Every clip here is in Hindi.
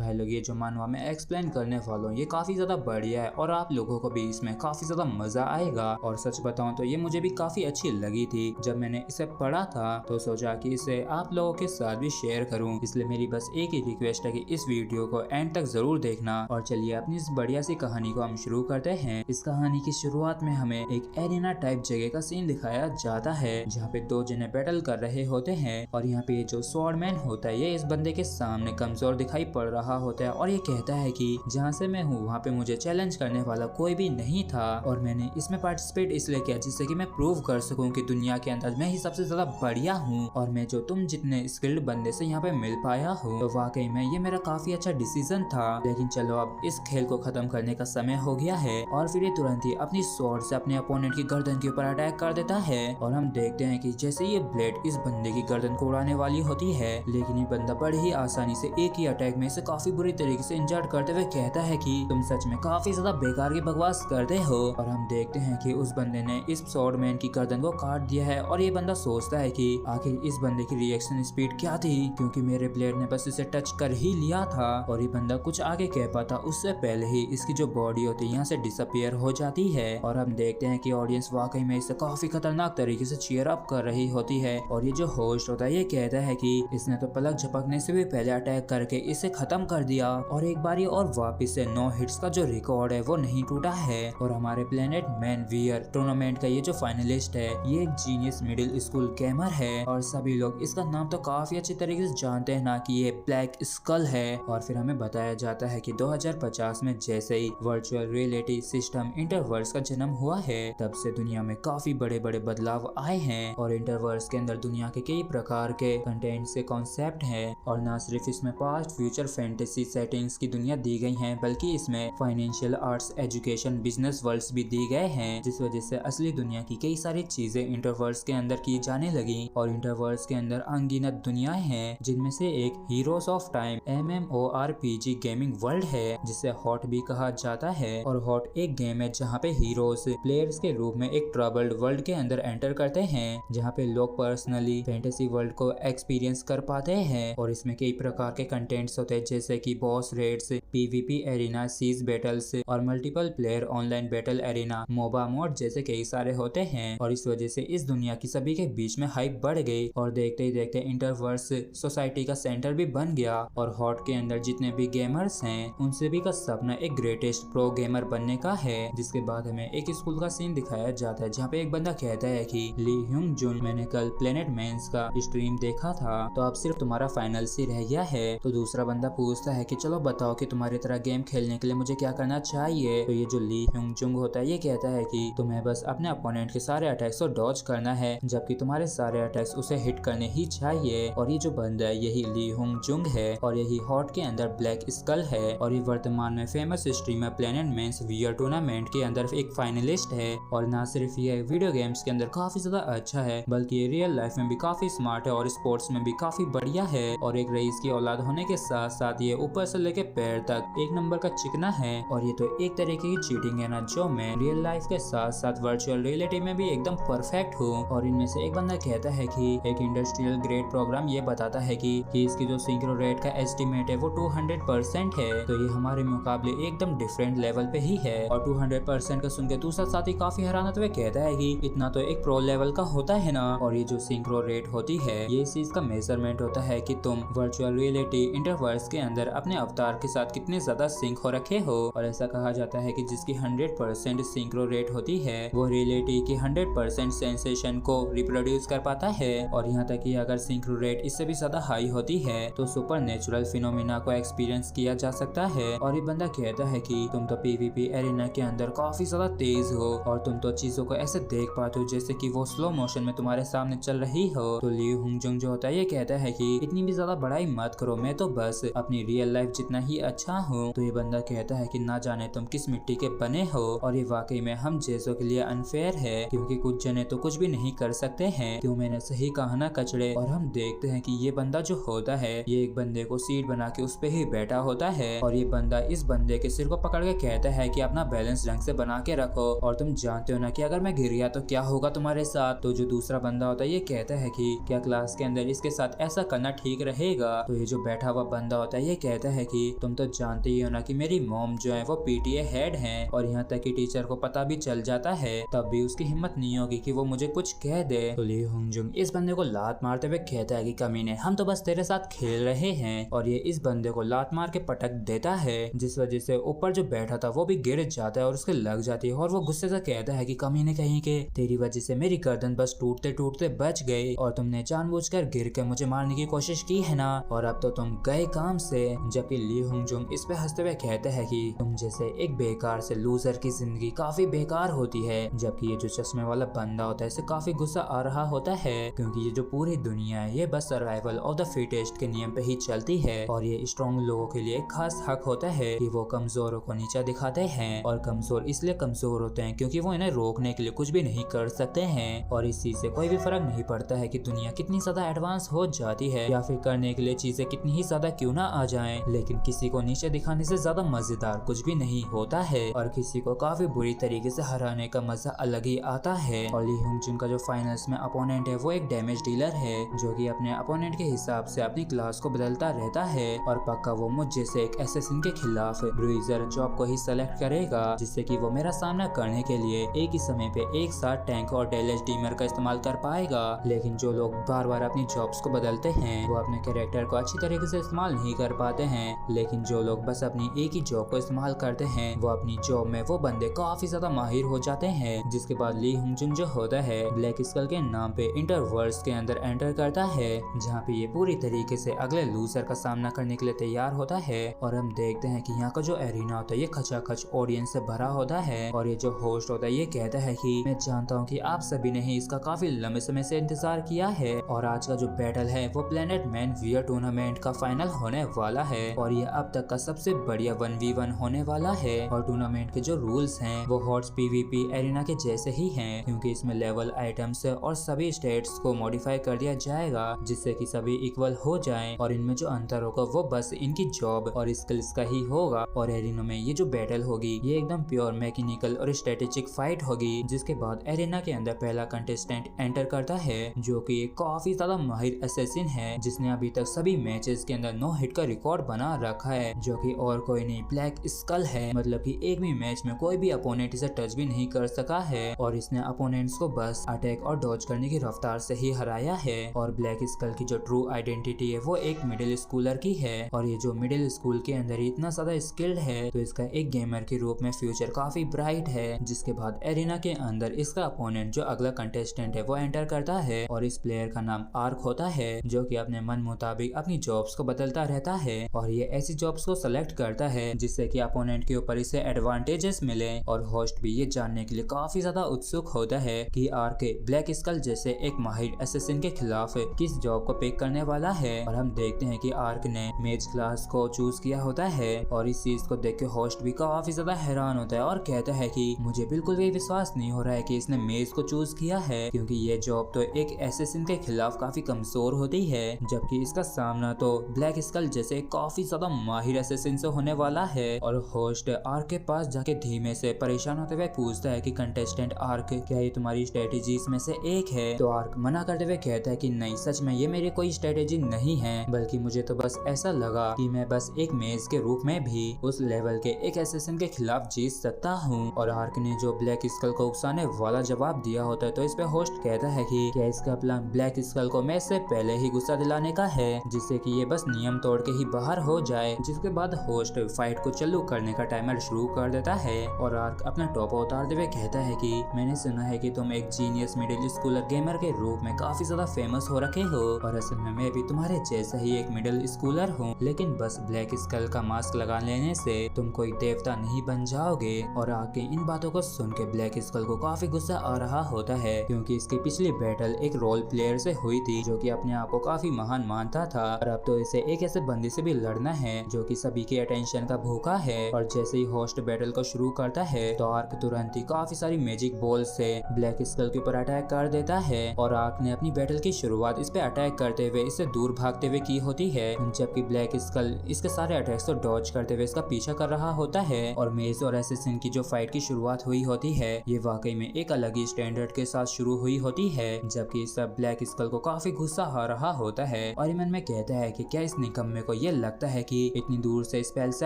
भाई लोग ये जो मानवा मैं एक्सप्लेन करने वाला हूँ ये काफी ज्यादा बढ़िया है और आप लोगों को भी इसमें काफी ज्यादा मजा आएगा। और सच बताऊं तो ये मुझे भी काफी अच्छी लगी थी। जब मैंने इसे पढ़ा था तो सोचा कि इसे आप लोगों के साथ भी शेयर करूं, इसलिए मेरी बस एक ही रिक्वेस्ट है कि इस वीडियो को एंड तक जरूर देखना। और चलिए अपनी इस बढ़िया सी कहानी को हम शुरू करते हैं। इस कहानी की शुरुआत में हमें एक एरिना टाइप जगह का सीन दिखाया जाता है जहाँ पे दो जने बैटल कर रहे होते हैं। और यहाँ पे जो स्वॉर्डमैन होता है ये इस बंदे के सामने कमजोर दिखाई पड़ रहा होता है और ये कहता है कि जहाँ से मैं हूँ वहाँ पे मुझे चैलेंज करने वाला कोई भी नहीं था और मैंने इसमें पार्टिसिपेट इसलिए किया जिससे कि मैं प्रूव कर सकूं कि दुनिया के अंदर मैं ही सबसे ज्यादा बढ़िया हूँ और मैं जो तुम जितने स्किल्ड बंदे से यहाँ पे मिल पाया हूँ। तो वाकई में ये मेरा काफी अच्छा डिसीजन था। लेकिन चलो अब इस खेल को खत्म करने का समय हो गया है। और फिर ये तुरंत ही अपनी स्वॉर्ड से अपने अपोनेंट की गर्दन के ऊपर अटैक कर देता है और हम देखते हैं कि जैसे ये ब्लेड इस बंदे की गर्दन को उड़ाने वाली होती है, लेकिन ये बंदा बड़े ही आसानी से एक ही अटैक में इसे काफी बुरी तरीके से इंजर्ड करते हुए कहता है कि तुम सच में काफी ज्यादा बेकार की बकवास करते हो। और हम देखते हैं कि उस बंदे ने इस स्वॉर्डमैन की गर्दन को काट दिया है और ये बंदा सोचता है कि आखिर इस बंदे की रिएक्शन स्पीड क्या थी, क्योंकि मेरे ब्लेड ने बस इसे टच कर ही लिया था। और ये बंदा कुछ आगे कह पाता उससे पहले ही इसकी जो बॉडी होती है यहाँ से डिसअपियर हो जाती है। और हम देखते हैं कि ऑडियंस वाकई में इसे काफी खतरनाक तरीके से चीयर अप कर रही होती है। और ये जो होस्ट होता है ये कहता है कि इसने तो पलक झपकने से भी पहले अटैक करके इसे खत्म कर दिया और एक बार और वापिस से 9 हिट्स का जो रिकॉर्ड है वो नहीं टूटा है। और हमारे प्लेनेट मैन वियर टूर्नामेंट का ये जो फाइनलिस्ट है ये एक जीनियस मिडिल स्कूल गेमर है और सभी लोग इसका नाम तो काफी अच्छी तरीके से जानते हैं ना कि ये ब्लैक स्कल है। और फिर हमें बताया जाता है कि 2050 में जैसे ही वर्चुअल रियलिटी सिस्टम इंटरवर्स का जन्म हुआ है तब से दुनिया में काफी बड़े बड़े बदलाव आए हैं और इंटरवर्स के अंदर दुनिया के कई प्रकार के कंटेंट से कॉन्सेप्ट है। और न सिर्फ इसमें पास्ट फ्यूचर फैंटेसी सेटिंग्स की दुनिया दी गई है बल्कि इसमें financial arts education business worlds भी दी गए हैं, जिस वजह से असली दुनिया की कई सारी चीजें इंटरवर्स के अंदर की जाने लगी। और इंटरवर्स के अंदर अनगिनत दुनियाएं हैं जिनमें से एक heroes of time MMORPG gaming world है जिसे हॉट भी कहा जाता है। और हॉट एक गेम है जहाँ पे हीरोज प्लेयर्स के रूप में एक ट्रबल्ड वर्ल्ड के अंदर एंटर करते हैं जहाँ पे लोग पर्सनली फैंटेसी वर्ल्ड को एक्सपीरियंस कर पाते हैं। और इसमें कई प्रकार के कंटेंट्स होते हैं जैसे कि boss raids, PvP arena, siege battles और multiple player online battle arena, MOBA mode जैसे कई सारे होते हैं। और इस वजह से इस दुनिया की सभी के बीच में हाइप बढ़ गई और देखते ही देखते इंटरवर्स सोसाइटी का सेंटर भी बन गया। और हॉट के अंदर जितने भी गेमर्स हैं उन सभी का सपना एक ग्रेटेस्ट प्रो गेमर बनने का है। जिसके बाद हमें एक स्कूल का सीन दिखाया जाता है जहाँ पे एक बंदा कहता है कि ली ह्यूंग जुन, मैंने कल प्लेनेट मेंस का स्ट्रीम देखा था तो अब सिर्फ तुम्हारा फाइनल ही रह गया है। तो दूसरा बंदा पूछता है कि चलो बताओ कि तुम्हारी तरह गेम खेलने के लिए मुझे क्या करना चाहिए। तो ये जो ली ह्यूंग जुंग होता है ये कहता है कि तुम्हें बस अपने अपोनेंट के सारे अटैक्स को डॉज करना है जबकि तुम्हारे सारे अटैक्स उसे हिट करने ही चाहिए। और ये जो बंदा है यही ली ह्यूंग जुंग है और यही हॉट के अंदर ब्लैक स्कल है और ये वर्तमान में famous streamer planet men's wear tournament के अंदर एक फाइनलिस्ट है। और ना सिर्फ ये वीडियो गेम्स के अंदर काफी ज्यादा अच्छा है बल्कि ये रियल लाइफ में भी काफी स्मार्ट है और स्पोर्ट्स में भी काफी बढ़िया है। और एक रईस की औलाद होने के साथ साथ ये ऊपर से लेके पैर तक एक नंबर का चिकना है। और ये तो एक तरीके की चीटिंग है ना जो मैं रियल लाइफ के साथ साथ वर्चुअल रियलिटी में भी एकदम परफेक्ट हूँ। और इनमें से एक बंदा कहता है कि एक इंडस्ट्रियल ग्रेड प्रोग्राम ये बताता है कि इसकी जो सिंक्रो रेट का एस्टिमेट है वो 200% है। तो ये हमारे मुकाबले एकदम डिफरेंट लेवल पे ही है। और 200% का सुन के दूसरा साथी काफी हैरान होते हुए कहता है कि इतना तो एक प्रो लेवल का होता है ना। और ये जो सिंक्रो रेट होती है ये इस चीज का मेजरमेंट होता है कि तुम वर्चुअल रियलिटी इंटरवर्स के अंदर अपने अवतार के साथ कितने ज्यादा सिंक हो रखे हो। और ऐसा कहा जाता है कि जिसकी 100% सिंक्रो रेट होती है वो रियलिटी की 100% सेंसेशन को रिप्रोड्यूस कर पाता है। और यहाँ तक कि अगर सिंक्रो रेट इससे भी ज्यादा हाई होती है तो सुपर नेचुरल फिनोमिना को एक्सपीरियंस किया जा सकता है। और ये बंदा कहता है कि तुम तो PvP एरिना के अंदर काफी ज्यादा तेज हो और तुम तो चीजों को ऐसे देख पाते हो जैसे कि वो स्लो मोशन में तुम्हारे सामने चल रही हो। तो ली ह्यूंग जुंग जो होता है ये कहता है कि इतनी भी ज्यादा बड़ाई मत करो, मैं तो बस अपनी रियल लाइफ जितना ही अच्छा हूँ। तो ये बंदा कहता है कि ना जाने तुम किस मिट्टी के बने हो। और ये वाकई में हम जैसों के लिए अनफेयर है क्योंकि कुछ जने तो कुछ भी नहीं कर सकते हैं। क्यों मैंने सही कहा ना कचड़े। और हम देखते हैं कि ये बंदा जो होता है ये एक बंदे को सीट बना के उस पे ही बैठा होता है और ये बंदा इस बंदे के सिर को पकड़ के कहता है कि अपना बैलेंस ढंग से बना के रखो और तुम जानते हो ना कि अगर मैं गिर गया तो क्या होगा तुम्हारे साथ। तो जो दूसरा बंदा होता है ये कहता है कि क्या क्लास के अंदर इसके साथ ऐसा करना ठीक रहेगा। तो ये जो बैठा हुआ बंदा होता है ये कहता है कि तुम तो जानते ही हो ना कि मेरी मॉम जो है वो पीटीए हेड हैं और यहाँ तक कि टीचर को पता भी चल जाता है तब भी उसकी हिम्मत नहीं होगी कि वो मुझे कुछ कह दे। तो ली होंगजुंग इस बंदे को लात मारते हुए कहता है कि कमीने हम तो बस तेरे साथ खेल रहे हैं और ये इस बंदे को लात मार के पटक देता है जिस वजह से ऊपर जो बैठा था वो भी गिर जाता है और उसके लग जाती है और वो गुस्से से कहता है कि कमीने कहीं के तेरी वजह से मेरी गर्दन बस टूटते टूटते बच गई और तुमने जानबूझकर गिर के मुझे मारने की कोशिश की है ना और अब तो तुम गए काम से। जबकि ली होंगजुंग इस पे हंसते हुए कहते हैं कि तुम जैसे एक बेकार से लूजर की जिंदगी काफी बेकार होती है। जबकि ये जो चश्मे वाला बंदा होता है इसे काफी गुस्सा आ रहा होता है क्योंकि ये जो पूरी दुनिया है ये बस सर्वाइवल ऑफ द फिटेस्ट के नियम पे ही चलती है और ये स्ट्रॉन्ग लोगों के लिए खास हक होता है कि वो कमजोरों को नीचा दिखाते हैं और कमजोर इसलिए कमजोर होते हैं क्योंकि वो इन्हें रोकने के लिए कुछ भी नहीं कर सकते हैं और इस चीज से कोई भी फर्क नहीं पड़ता है कि दुनिया कितनी ज्यादा एडवांस हो जाती है या फिर करने के लिए चीजें कितनी ही ज्यादा क्यों ना आ जाएं, लेकिन किसी को नीचे दिखाने से ज्यादा मजेदार कुछ भी नहीं होता है और किसी को काफी बुरी तरीके से हराने का मजा अलग ही आता है। और ली होंगजुन का जो फाइनल्स में अपोनेंट है वो एक डैमेज डीलर है जो कि अपने अपोनेंट के हिसाब से अपनी क्लास को बदलता रहता है और पक्का वो मुझ जैसे एक एसेसिन के खिलाफ ब्रूइजर जॉब को ही सेलेक्ट करेगा जिससे कि वो मेरा सामना करने के लिए एक ही समय पे एक साथ टैंक और डेलेज डीमर का इस्तेमाल कर पाएगा। लेकिन जो लोग बार बार अपनी जॉब्स को बदलते हैं वो अपने कैरेक्टर को अच्छी तरीके से इस्तेमाल नहीं कर पाते हैं, लेकिन जो लोग बस अपनी एक ही जॉब को इस्तेमाल करते हैं वो अपनी जॉब में वो बंदे काफी ज्यादा माहिर हो जाते हैं। जिसके बाद ली होंगजुन जो होता है ब्लैक स्कल के नाम पे इंटरवर्स के अंदर एंटर करता है जहाँ पे ये पूरी तरीके से अगले लूजर का सामना करने के लिए तैयार होता है और हम देखते हैं कि यहाँ का जो एरिना होता है ये खचाखच ऑडियंस से भरा होता है और ये जो होस्ट होता है ये कहता है कि मैं जानता हूँ कि आप सभी ने ही इसका काफी लंबे समय से इंतजार किया है और आज का जो बैटल है वो प्लेनेट मैन वियर टूर्नामेंट का फाइनल होने वाला है और ये अब तक का सबसे बढ़िया 1v1 होने वाला है और टूर्नामेंट के जो रूल्स हैं वो हॉट्स पीवीपी एरिना के जैसे ही हैं क्योंकि इसमें लेवल आइटम्स और सभी स्टेट्स को मॉडिफाई कर दिया जाएगा जिससे कि सभी इक्वल हो जाएं और इनमें जो अंतर होगा वो बस इनकी जॉब और स्किल्स का ही होगा। और एरिना में ये जो बैटल होगी ये एकदम प्योर मैकेनिकल और स्ट्रेटेजिक फाइट होगी। जिसके बाद एरिना के अंदर पहला कंटेस्टेंट एंटर करता है जो कि काफी ज्यादा माहिर एसेसिन है जिसने अभी तक सभी मैचेस के अंदर नो हिट का रिकॉर्ड बना रखा है जो कि और कोई नहीं ब्लैक स्कल है। मतलब कि एक भी मैच में कोई भी अपोनेंट इसे टच भी नहीं कर सका है और इसने अपोनेंट्स को बस अटैक और डॉज करने की रफ्तार से ही हराया है। और ब्लैक स्कल की जो ट्रू आइडेंटिटी है वो एक मिडिल स्कूलर की है और ये जो मिडिल स्कूल के अंदर इतना ज्यादा स्किल्ड है तो इसका एक गेमर के रूप में फ्यूचर काफी ब्राइट है। जिसके बाद एरिना के अंदर इसका अपोनेंट जो अगला कंटेस्टेंट है वो एंटर करता है और इस प्लेयर का नाम आर्क होता है जो कि अपने मन मुताबिक अपनी जॉब्स को बदलता रहता है और ये ऐसी जॉब्स को सेलेक्ट करता है जिससे कि अपोनेंट के ऊपर इसे एडवांटेजेस मिले। और होस्ट भी ये जानने के लिए काफी ज्यादा उत्सुक होता है कि आर्क ब्लैक स्कल जैसे एक माहिर एसेसिन के खिलाफ किस जॉब को पिक करने वाला है और हम देखते हैं कि आर्क ने मेज क्लास को चूज किया होता है और इस चीज को देख के होस्ट भी काफी ज्यादा हैरान होता है और कहता है कि मुझे बिल्कुल भी विश्वास नहीं हो रहा है कि इसने मेज को चूज किया है क्योंकि ये जॉब तो एक एसेसिन के खिलाफ काफी कमजोर होती है जबकि इसका सामना तो ब्लैक स्कल जैसे काफी ज्यादा माहिर एसेसिन से होने वाला है। और होस्ट आर्क के पास जाके धीमे से परेशान होते हुए पूछता है कि कंटेस्टेंट आर्क क्या ये तुम्हारी स्ट्रेटेजीज में से एक है। तो आर्क मना करते हुए कहता है कि नहीं, सच में ये मेरी कोई स्ट्रेटेजी नहीं है बल्कि मुझे तो बस ऐसा लगा कि मैं बस एक मेज के रूप में भी उस लेवल के एक एसेसिन के खिलाफ जीत सकता हूँ। और आर्क ने जो ब्लैक स्कल को उकसाने वाला जवाब दिया होता है तो इस पे होस्ट कहता है कि क्या इसका प्लान ब्लैक स्कल को मैच से पहले ही गुस्सा दिलाने का है जिससे कि ये बस नियम तोड़ के ही बाहर हो जाए। जिसके बाद होस्ट फाइट को चालू करने का टाइमर शुरू कर देता है और आर्क अपना टॉप उतारते हुए कहता है कि मैंने सुना है कि तुम एक जीनियस मिडिल स्कूलर गेमर के रूप में काफी ज्यादा फेमस हो रखे हो और असल में मैं भी तुम्हारे जैसा ही एक मिडिल स्कूलर हूँ, लेकिन बस ब्लैक स्कल का मास्क लगा लेने से तुम कोई देवता नहीं बन जाओगे। और आके इन बातों को सुन के ब्लैक स्कल को काफी गुस्सा आ रहा होता है क्योंकि इसकी पिछली बैटल एक रोल प्लेयर से हुई थी जो कि अपने आप को काफी महान मानता था और अब तो इसे एक ऐसे बंदी से भी लड़ना है जो कि सभी की अटेंशन का भूखा है। और जैसे ही होस्ट बैटल को शुरू करता है तो आर्क तुरंत ही काफी सारी मैजिक बॉल से ब्लैक स्कल के ऊपर अटैक कर देता है और आर्क ने अपनी बैटल की शुरुआत इस पे अटैक करते हुए इससे दूर भागते हुए की होती है जबकि ब्लैक स्कल इसके सारे अटैक्स को डॉज करते हुए इसका पीछा कर रहा होता है। और मेज और एसेसिन की जो फाइट की शुरुआत हुई होती है ये वाकई में एक अलग ही स्टैंडर्ड के साथ शुरू हुई होती है जबकि सब ब्लैक स्कल को काफी गुस्सा आ रहा होता है और मन में कहता है कि क्या इस निकम्मे को ये लगता है कि इतनी दूर से स्पेल से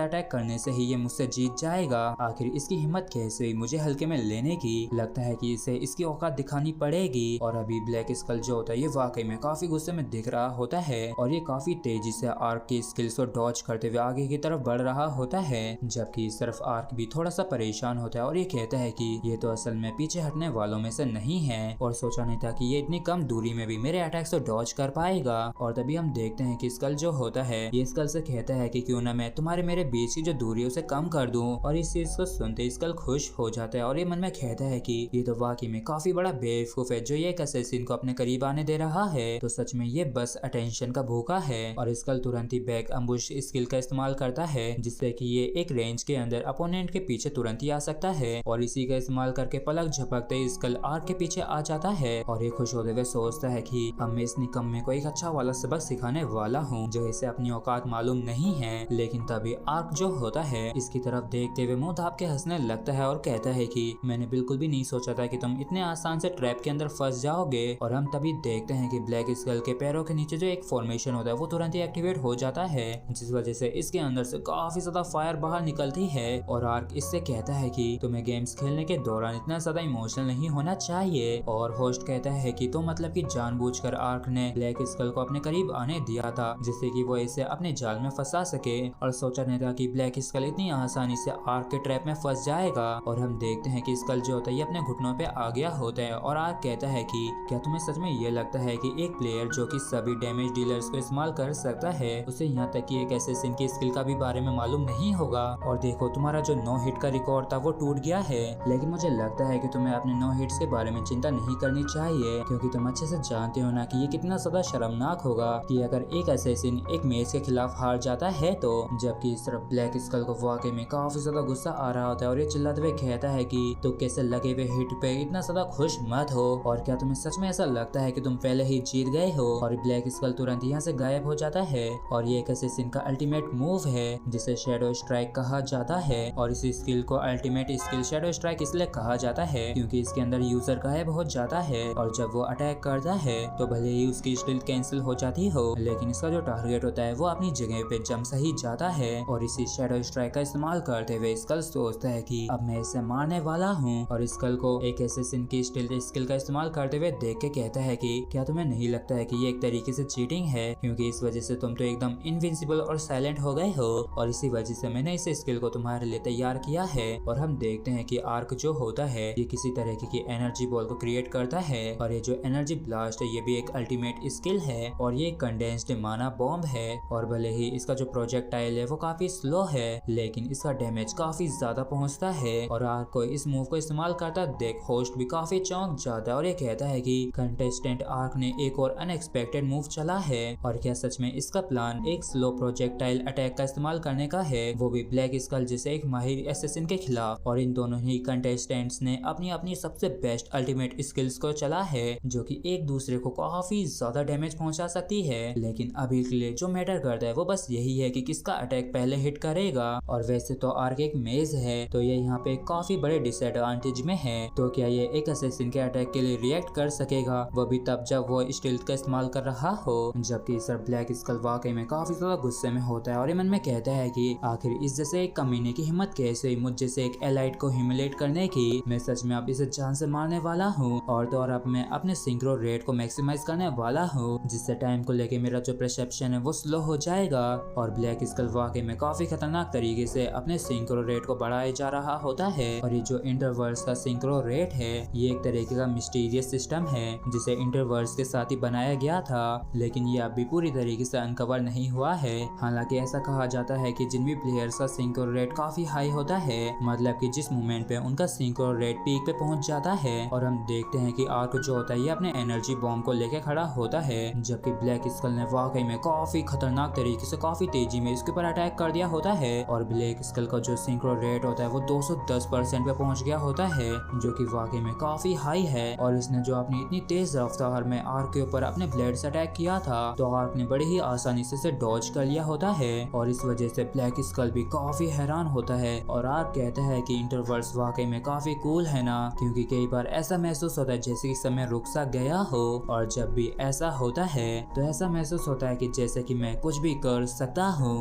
अटैक करने से ही ये मुझसे जीत जाएगा। आखिर इसकी हिम्मत कैसे हुई मुझे हल्के में लेने की। लगता है कि इसे इसकी औकात दिखानी पड़ेगी। और अभी ब्लैक स्कल जो होता है ये वाकई में काफी गुस्से में दिख रहा होता है और ये काफी तेजी से आर्क की स्किल्स को डॉज करते हुए आगे की तरफ बढ़ रहा होता है, जबकि इस तरफ आर्क भी थोड़ा सा परेशान होता है और ये कहता है कि ये तो असल में पीछे हटने वालों में से नहीं है और सोचा नहीं था कि ये इतनी कम दूरी में भी मेरे अटैक्स को डॉज कर पाएगा। और तभी हम देखते हैं कि स्कल जो होता है ये स्कल से कहता है कि क्यों ना मैं तुम्हारे मेरे बीच की जो दूरी है उसे कम कर दूं। और इस चीज को सुनते स्कल खुश हो जाता है और ये मन में कहता है कि ये तो वाकई में काफी बड़ा बेवकूफ है जो ये एक असैसिन को अपने करीब आने दे रहा है। तो सच में ये बस अटेंशन का भूखा है। और स्कल तुरंत ही बैक अम्बुश स्किल का इस्तेमाल करता है जिससे कि ये एक रेंज के अंदर अपोनेंट के पीछे तुरंत ही आ सकता है। और इसी का इस्तेमाल करके पलक झपकते स्कल आर्क के पीछे आ जाता है और ये खुश होते हुए सोचता है कि अब मैं इस निकम्मे को एक अच्छा वाला सबक सिखाने वाला हूँ जो इसे अपनी औकात मालूम नहीं है। लेकिन तभी आर्क जो होता है इसकी तरफ देखते हुए मुंह धाप के हंसने लगता है और कहता है कि मैंने बिल्कुल भी नहीं सोचा था कि तुम इतने आसान से ट्रैप के अंदर फंस जाओगे। और हम तभी देखते हैं कि ब्लैक स्कल के पैरों के नीचे जो एक फॉर्मेशन होता है वो तुरंत ही एक्टिवेट हो जाता है जिस वजह से इसके अंदर से काफी ज्यादा फायर बाहर निकलती है। और आर्क इससे कहता है कि तुम्हें गेम्स खेलने के दौरान इतना ज्यादा इमोशनल नहीं होना चाहिए। और होस्ट कहता है कि तो मतलब कि जानबूझकर आर्क ने ब्लैक स्कल को अपने करीब आने दिया था जिससे कि वो इसे अपने जाल में फंसा सके। और सोचा नहीं था कि ब्लैक स्कल इतनी आसानी से आर्क के ट्रैप में फंस जाएगा। और हम देखते हैं कि स्कल जो होता है ये अपने घुटनों पे आ गया होता है और आर्क कहता है कि क्या तुम्हें सच में ये लगता है कि एक प्लेयर जो कि सभी डैमेज डीलर्स को इस्तेमाल कर सकता है उसे यहाँ तक कि एक असैसिन की स्किल का भी बारे में मालूम नहीं होगा। और देखो तुम्हारा जो 9 हिट का रिकॉर्ड था वो टूट गया है। लेकिन मुझे लगता है कि तुम्हें अपने 9 हिट्स के बारे में चिंता नहीं करनी चाहिए क्योंकि तुम अच्छे से जानते हो ना कि ये कितना ज्यादा शर्मनाक होगा कि अगर एक असैसिन एक मेज के खिलाफ हार जाता है तो। जबकि इस तरफ ब्लैक स्कल को वाकई में काफी ज्यादा गुस्सा आ रहा होता है और ये चिल्लाते हुए कहता है कि तो कैसे लगे हुए हिट पे इतना ज्यादा खुश मत हो और क्या तुम्हें सच में ऐसा लगता है कि तुम पहले ही जीत गए हो। और ब्लैक स्कल तुरंत यहाँ से गायब हो जाता है और ये एक असैसिन का अल्टीमेट मूव है जिसे शैडो स्ट्राइक कहा जाता है। और इस स्किल को अल्टीमेट स्किल शैडो स्ट्राइक इसलिए कहा जाता है क्योंकि इसके अंदर यूजर गायब हो जाता है और जब वो अटैक करता है तो भले ही उसकी स्किल कैंसिल हो जाती हो लेकिन इसका जो टारगेट होता है वो अपनी जगह पे जम सही जाता है। और इसी शैडो स्ट्राइक का इस्तेमाल करते हुए स्कल सोचता है कि अब मैं इसे मारने वाला हूँ। और स्कल को एक असैसिन की स्किल का इस्तेमाल करते हुए देख के कहता है कि क्या तुम्हें नहीं लगता है कि ये एक तरीके से चीटिंग है क्योंकि इस वजह से तुम तो एकदम इनविंसिबल और साइलेंट हो गए हो और इसी वजह से मैंने इस स्किल को तुम्हारे लिए तैयार किया है। और हम देखते हैं कि आर्क जो होता है ये किसी तरीके की एनर्जी बॉल को क्रिएट करता है और ये जो एनर्जी ब्लास्ट है ये भी एक अल्टीमेट स्किल है और ये कंडेंस्ड माना बॉम्ब है। और भले ही इसका जो प्रोजेक्टाइल है वो काफी स्लो है लेकिन इसका डैमेज काफी ज्यादा पहुंचता है। और आर्क को इस मूव को इस्तेमाल करता देख होस्ट भी काफी चौंक जाता है और ये कहता है कि कंटेस्टेंट आर्क ने एक और अनएक्सपेक्टेड मूव चला है। और क्या सच में इसका प्लान एक स्लो प्रोजेक्टाइल अटैक का इस्तेमाल करने का है वो भी ब्लैक स्कल जैसे एक माहिर असैसिन के खिलाफ। और इन दोनों ही कंटेस्टेंट्स ने अपनी अपनी सबसे बेस्ट अल्टीमेट स्किल्स को चला है जो कि एक दूसरे को काफी ज्यादा डैमेज पहुंचा सकती है। लेकिन अभी के लिए जो मैटर करता है वो बस यही है कि किसका अटैक पहले हिट करेगा। और वैसे तो आर्क एक मेज है तो ये यहाँ पे काफी बड़े डिसएडवांटेज में है। तो क्या ये एक असैसिन के अटैक के लिए रिएक्ट कर सकेगा वो भी तब जब वो स्टील्थ का इस्तेमाल कर रहा हो। जबकि सर ब्लैक स्कल वाकई में काफी ज्यादा गुस्से में होता है और ये मन में कहता है कि आखिर इस जैसे एक कमीने की हिम्मत कैसे हुई मुझ जैसे एक एलाइट को ह्यूमिलेट करने की। मैं सच में अब इसे जान से मारने वाला हूँ और तो और अब मैं अपने सिंक्रो रेट को मैक्सिमाइज करने वाला हूँ जिससे टाइम को लेके मेरा जो परसेप्शन है वो स्लो हो जाएगा। और ब्लैक स्कल वाकई में काफी खतरनाक तरीके से अपने सिंक्रो रेट को बढ़ाए जा रहा होता है। और ये जो इंटरवर्स का सिंक्रो रेट है ये एक तरीके का मिस्टीरियस सिस्टम है जिसे इंटरवर्स के साथ ही बनाया गया था लेकिन ये अभी पूरी तरीके से अनकवर नहीं हुआ है। हालांकि ऐसा कहा जाता है कि जिन भी प्लेयर्स का सिंक्रो रेट काफी हाई होता है मतलब कि जिस मोमेंट पे उनका सिंक्रो रेट पीक पे पहुंच जाता है। और हम देखते हैं कि आर्क जो होता है ये अपने एनर्जी बॉम्ब को लेके खड़ा होता है जबकि ब्लैक स्कल ने वाकई में काफी खतरनाक तरीके से काफी तेजी में इसके ऊपर अटैक कर दिया होता है। और ब्लैक स्कल का जो सिंक्रो रेट होता है वो 210% पे पहुंच गया होता है जो कि वाकई में काफी हाई है। और इसने जो अपनी इतनी तेज रफ्तार में आर्क के ऊपर अपने ब्लेड से अटैक किया था तो आर्क ने बड़ी ही आसानी से डॉज कर लिया होता है और इस वजह से ब्लैक स्कल भी काफी हैरान होता है। और आर्क कहता है कि इंटरवर्स वाकई में काफी कूल है ना क्योंकि कई बार ऐसा महसूस होता है जैसे कि समय रुक सा गया हो और जब भी ऐसा होता है तो ऐसा महसूस होता है कि जैसे कि मैं कुछ भी कर सकता हूँ।